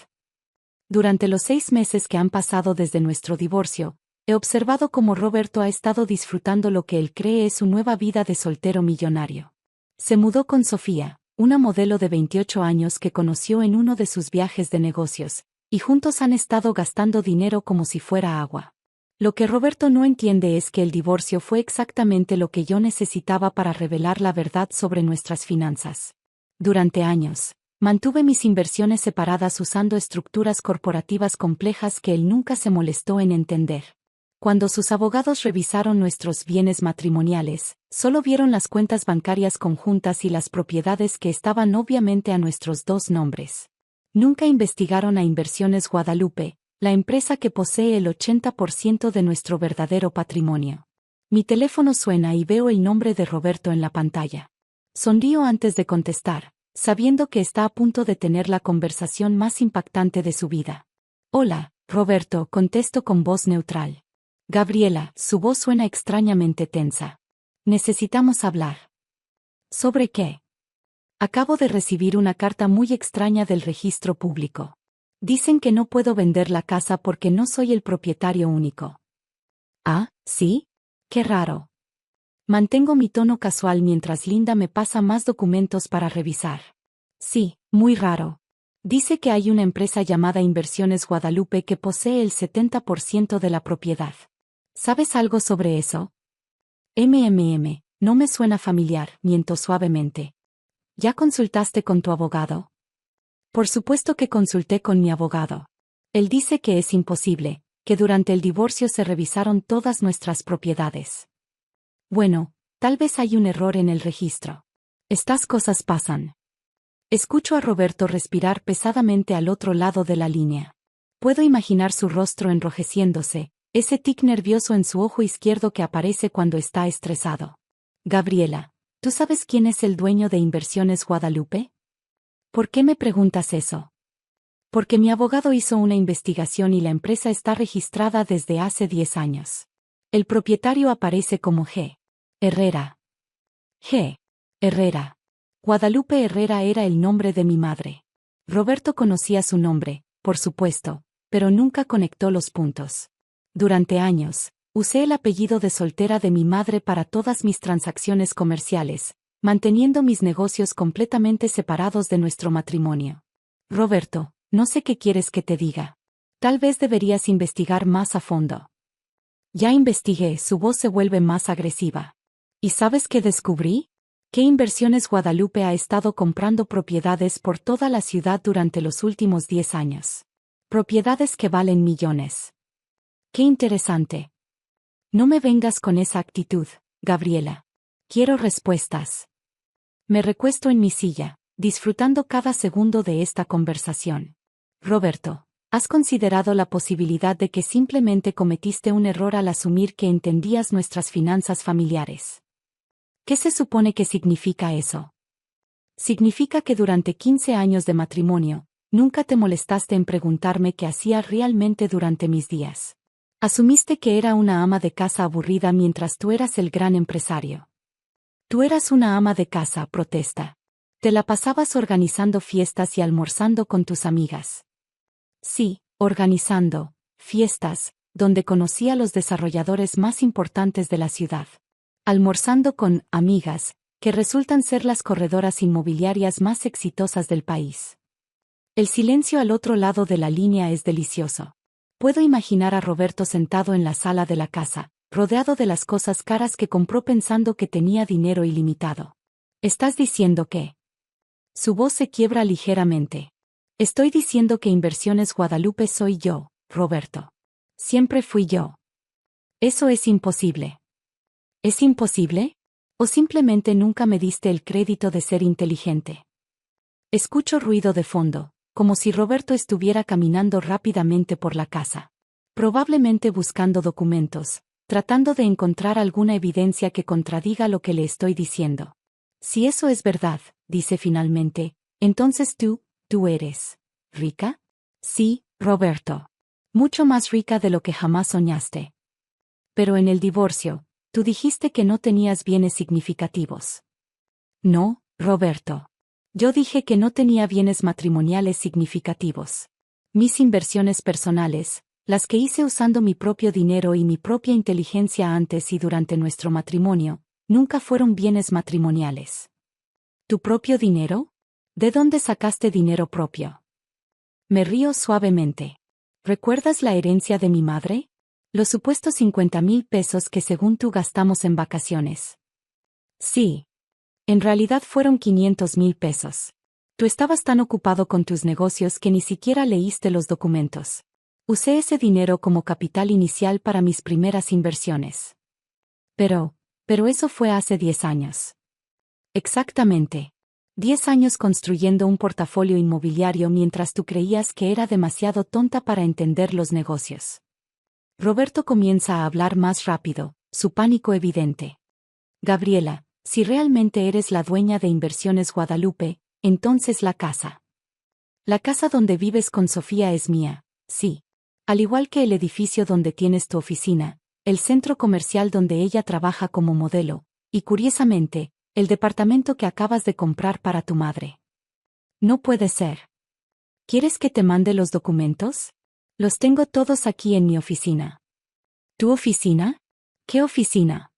Durante los 6 meses que han pasado desde nuestro divorcio, he observado cómo Roberto ha estado disfrutando lo que él cree es su nueva vida de soltero millonario. Se mudó con Sofía, una modelo de 28 años que conoció en uno de sus viajes de negocios, y juntos han estado gastando dinero como si fuera agua. Lo que Roberto no entiende es que el divorcio fue exactamente lo que yo necesitaba para revelar la verdad sobre nuestras finanzas. Durante años, mantuve mis inversiones separadas usando estructuras corporativas complejas que él nunca se molestó en entender. Cuando sus abogados revisaron nuestros bienes matrimoniales, solo vieron las cuentas bancarias conjuntas y las propiedades que estaban obviamente a nuestros dos nombres. Nunca investigaron a Inversiones Guadalupe, la empresa que posee el 80% de nuestro verdadero patrimonio. Mi teléfono suena y veo el nombre de Roberto en la pantalla. Sonrío antes de contestar, sabiendo que está a punto de tener la conversación más impactante de su vida. Hola, Roberto, contesto con voz neutral. Gabriela, su voz suena extrañamente tensa. Necesitamos hablar. ¿Sobre qué? Acabo de recibir una carta muy extraña del registro público. Dicen que no puedo vender la casa porque no soy el propietario único. Ah, ¿sí? Qué raro. Mantengo mi tono casual mientras Linda me pasa más documentos para revisar. Sí, muy raro. Dice que hay una empresa llamada Inversiones Guadalupe que posee el 70% de la propiedad. ¿Sabes algo sobre eso? No me suena familiar, miento suavemente. ¿Ya consultaste con tu abogado? Por supuesto que consulté con mi abogado. Él dice que es imposible, que durante el divorcio se revisaron todas nuestras propiedades. Bueno, tal vez hay un error en el registro. Estas cosas pasan. Escucho a Roberto respirar pesadamente al otro lado de la línea. Puedo imaginar su rostro enrojeciéndose, ese tic nervioso en su ojo izquierdo que aparece cuando está estresado. Gabriela, ¿tú sabes quién es el dueño de Inversiones Guadalupe? ¿Por qué me preguntas eso? Porque mi abogado hizo una investigación y la empresa está registrada desde hace 10 años. El propietario aparece como G. Herrera. G. Herrera. Guadalupe Herrera era el nombre de mi madre. Roberto conocía su nombre, por supuesto, pero nunca conectó los puntos. Durante años, usé el apellido de soltera de mi madre para todas mis transacciones comerciales, manteniendo mis negocios completamente separados de nuestro matrimonio. Roberto, no sé qué quieres que te diga. Tal vez deberías investigar más a fondo. Ya investigué, su voz se vuelve más agresiva. ¿Y sabes qué descubrí? Que Inversiones Guadalupe ha estado comprando propiedades por toda la ciudad durante los últimos 10 años. Propiedades que valen millones. Qué interesante. No me vengas con esa actitud, Gabriela. Quiero respuestas. Me recuesto en mi silla, disfrutando cada segundo de esta conversación. Roberto, ¿has considerado la posibilidad de que simplemente cometiste un error al asumir que entendías nuestras finanzas familiares? ¿Qué se supone que significa eso? Significa que durante 15 años de matrimonio, nunca te molestaste en preguntarme qué hacía realmente durante mis días. Asumiste que era una ama de casa aburrida mientras tú eras el gran empresario. Tú eras una ama de casa, protesta. Te la pasabas organizando fiestas y almorzando con tus amigas. Sí, organizando fiestas, donde conocí a los desarrolladores más importantes de la ciudad. Almorzando con amigas, que resultan ser las corredoras inmobiliarias más exitosas del país. El silencio al otro lado de la línea es delicioso. Puedo imaginar a Roberto sentado en la sala de la casa, rodeado de las cosas caras que compró pensando que tenía dinero ilimitado. ¿Estás diciendo que? Su voz se quiebra ligeramente. Estoy diciendo que Inversiones Guadalupe soy yo, Roberto. Siempre fui yo. Eso es imposible. ¿Es imposible? ¿O simplemente nunca me diste el crédito de ser inteligente? Escucho ruido de fondo, como si Roberto estuviera caminando rápidamente por la casa. Probablemente buscando documentos, tratando de encontrar alguna evidencia que contradiga lo que le estoy diciendo. Si eso es verdad, dice finalmente, entonces tú eres ¿rica? Sí, Roberto. Mucho más rica de lo que jamás soñaste. Pero en el divorcio, tú dijiste que no tenías bienes significativos. No, Roberto. Yo dije que no tenía bienes matrimoniales significativos. Mis inversiones personales, las que hice usando mi propio dinero y mi propia inteligencia antes y durante nuestro matrimonio, nunca fueron bienes matrimoniales. ¿Tu propio dinero? ¿De dónde sacaste dinero propio? Me río suavemente. ¿Recuerdas la herencia de mi madre? Los supuestos 50,000 pesos que según tú gastamos en vacaciones. Sí. En realidad fueron 500,000 pesos. Tú estabas tan ocupado con tus negocios que ni siquiera leíste los documentos. Usé ese dinero como capital inicial para mis primeras inversiones. Pero eso fue hace 10 años. Exactamente. 10 años construyendo un portafolio inmobiliario mientras tú creías que era demasiado tonta para entender los negocios. Roberto comienza a hablar más rápido, su pánico evidente. Gabriela, si realmente eres la dueña de Inversiones Guadalupe, entonces la casa. La casa donde vives con Sofía es mía, sí. Al igual que el edificio donde tienes tu oficina, el centro comercial donde ella trabaja como modelo, y curiosamente, el departamento que acabas de comprar para tu madre. No puede ser. ¿Quieres que te mande los documentos? Los tengo todos aquí en mi oficina. ¿Tu oficina? ¿Qué oficina?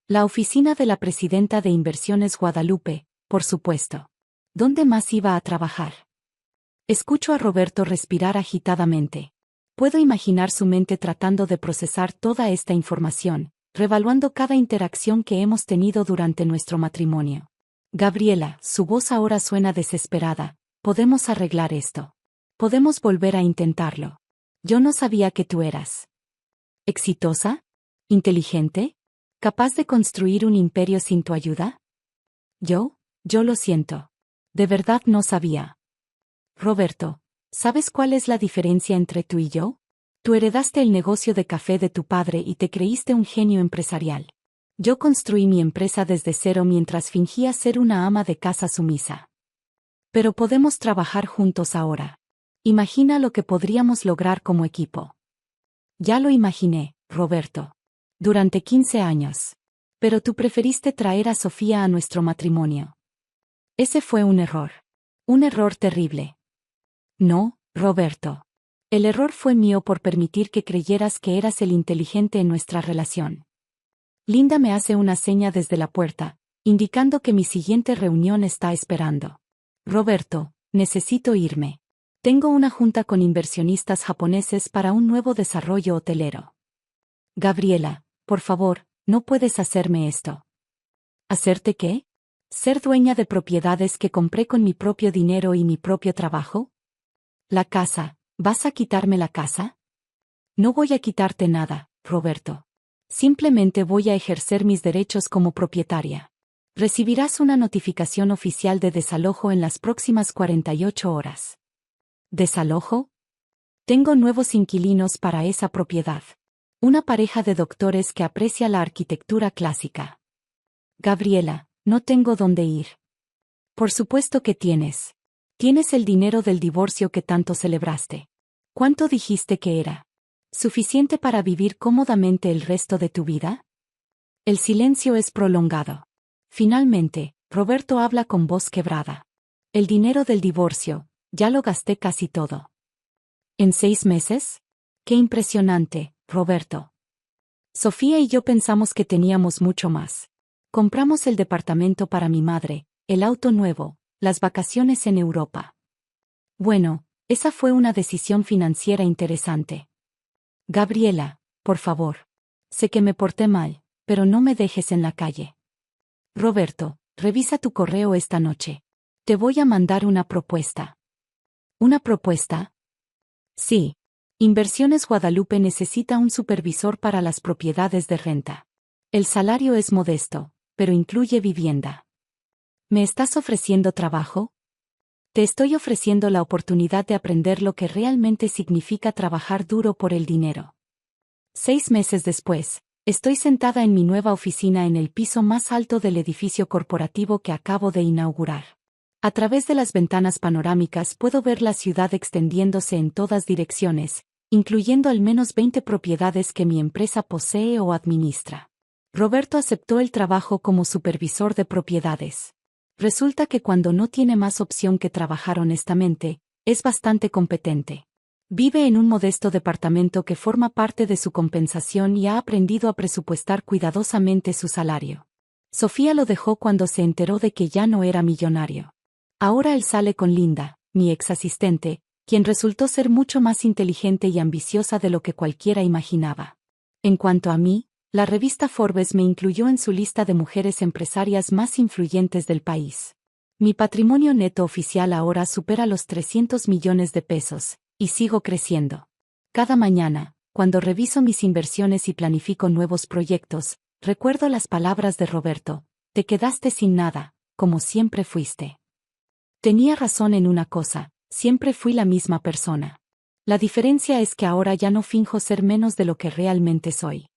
La oficina de la presidenta de Inversiones Guadalupe, por supuesto. ¿Dónde más iba a trabajar? Escucho a Roberto respirar agitadamente. Puedo imaginar su mente tratando de procesar toda esta información, revaluando cada interacción que hemos tenido durante nuestro matrimonio. Gabriela, su voz ahora suena desesperada. Podemos arreglar esto. Podemos volver a intentarlo. Yo no sabía que tú eras exitosa, inteligente, capaz de construir un imperio sin tu ayuda. Yo lo siento. De verdad no sabía. Roberto, ¿sabes cuál es la diferencia entre tú y yo? Tú heredaste el negocio de café de tu padre y te creíste un genio empresarial. Yo construí mi empresa desde cero mientras fingía ser una ama de casa sumisa. Pero podemos trabajar juntos ahora. Imagina lo que podríamos lograr como equipo. Ya lo imaginé, Roberto. Durante 15 años. Pero tú preferiste traer a Sofía a nuestro matrimonio. Ese fue un error. Un error terrible. No, Roberto. El error fue mío por permitir que creyeras que eras el inteligente en nuestra relación. Linda me hace una seña desde la puerta, indicando que mi siguiente reunión está esperando. Roberto, necesito irme. Tengo una junta con inversionistas japoneses para un nuevo desarrollo hotelero. Gabriela, por favor, no puedes hacerme esto. ¿Hacerte qué? ¿Ser dueña de propiedades que compré con mi propio dinero y mi propio trabajo? La casa, ¿vas a quitarme la casa? No voy a quitarte nada, Roberto. Simplemente voy a ejercer mis derechos como propietaria. Recibirás una notificación oficial de desalojo en las próximas 48 horas. ¿Desalojo? Tengo nuevos inquilinos para esa propiedad. Una pareja de doctores que aprecia la arquitectura clásica. Gabriela, no tengo dónde ir. Por supuesto que tienes. Tienes el dinero del divorcio que tanto celebraste. ¿Cuánto dijiste que era? ¿Suficiente para vivir cómodamente el resto de tu vida? El silencio es prolongado. Finalmente, Roberto habla con voz quebrada. El dinero del divorcio, ya lo gasté casi todo. ¿En 6 meses? ¡Qué impresionante, Roberto! Sofía y yo pensamos que teníamos mucho más. Compramos el departamento para mi madre, el auto nuevo, las vacaciones en Europa. Bueno, esa fue una decisión financiera interesante. Gabriela, por favor. Sé que me porté mal, pero no me dejes en la calle. Roberto, revisa tu correo esta noche. Te voy a mandar una propuesta. ¿Una propuesta? Sí. Inversiones Guadalupe necesita un supervisor para las propiedades de renta. El salario es modesto, pero incluye vivienda. ¿Me estás ofreciendo trabajo? Te estoy ofreciendo la oportunidad de aprender lo que realmente significa trabajar duro por el dinero. 6 meses después, estoy sentada en mi nueva oficina en el piso más alto del edificio corporativo que acabo de inaugurar. A través de las ventanas panorámicas puedo ver la ciudad extendiéndose en todas direcciones, incluyendo al menos 20 propiedades que mi empresa posee o administra. Roberto aceptó el trabajo como supervisor de propiedades. Resulta que cuando no tiene más opción que trabajar honestamente, es bastante competente. Vive en un modesto departamento que forma parte de su compensación y ha aprendido a presupuestar cuidadosamente su salario. Sofía lo dejó cuando se enteró de que ya no era millonario. Ahora él sale con Linda, mi ex asistente, quien resultó ser mucho más inteligente y ambiciosa de lo que cualquiera imaginaba. En cuanto a mí, la revista Forbes me incluyó en su lista de mujeres empresarias más influyentes del país. Mi patrimonio neto oficial ahora supera los 300 millones de pesos, y sigo creciendo. Cada mañana, cuando reviso mis inversiones y planifico nuevos proyectos, recuerdo las palabras de Roberto: te quedaste sin nada, como siempre fuiste. Tenía razón en una cosa, siempre fui la misma persona. La diferencia es que ahora ya no finjo ser menos de lo que realmente soy.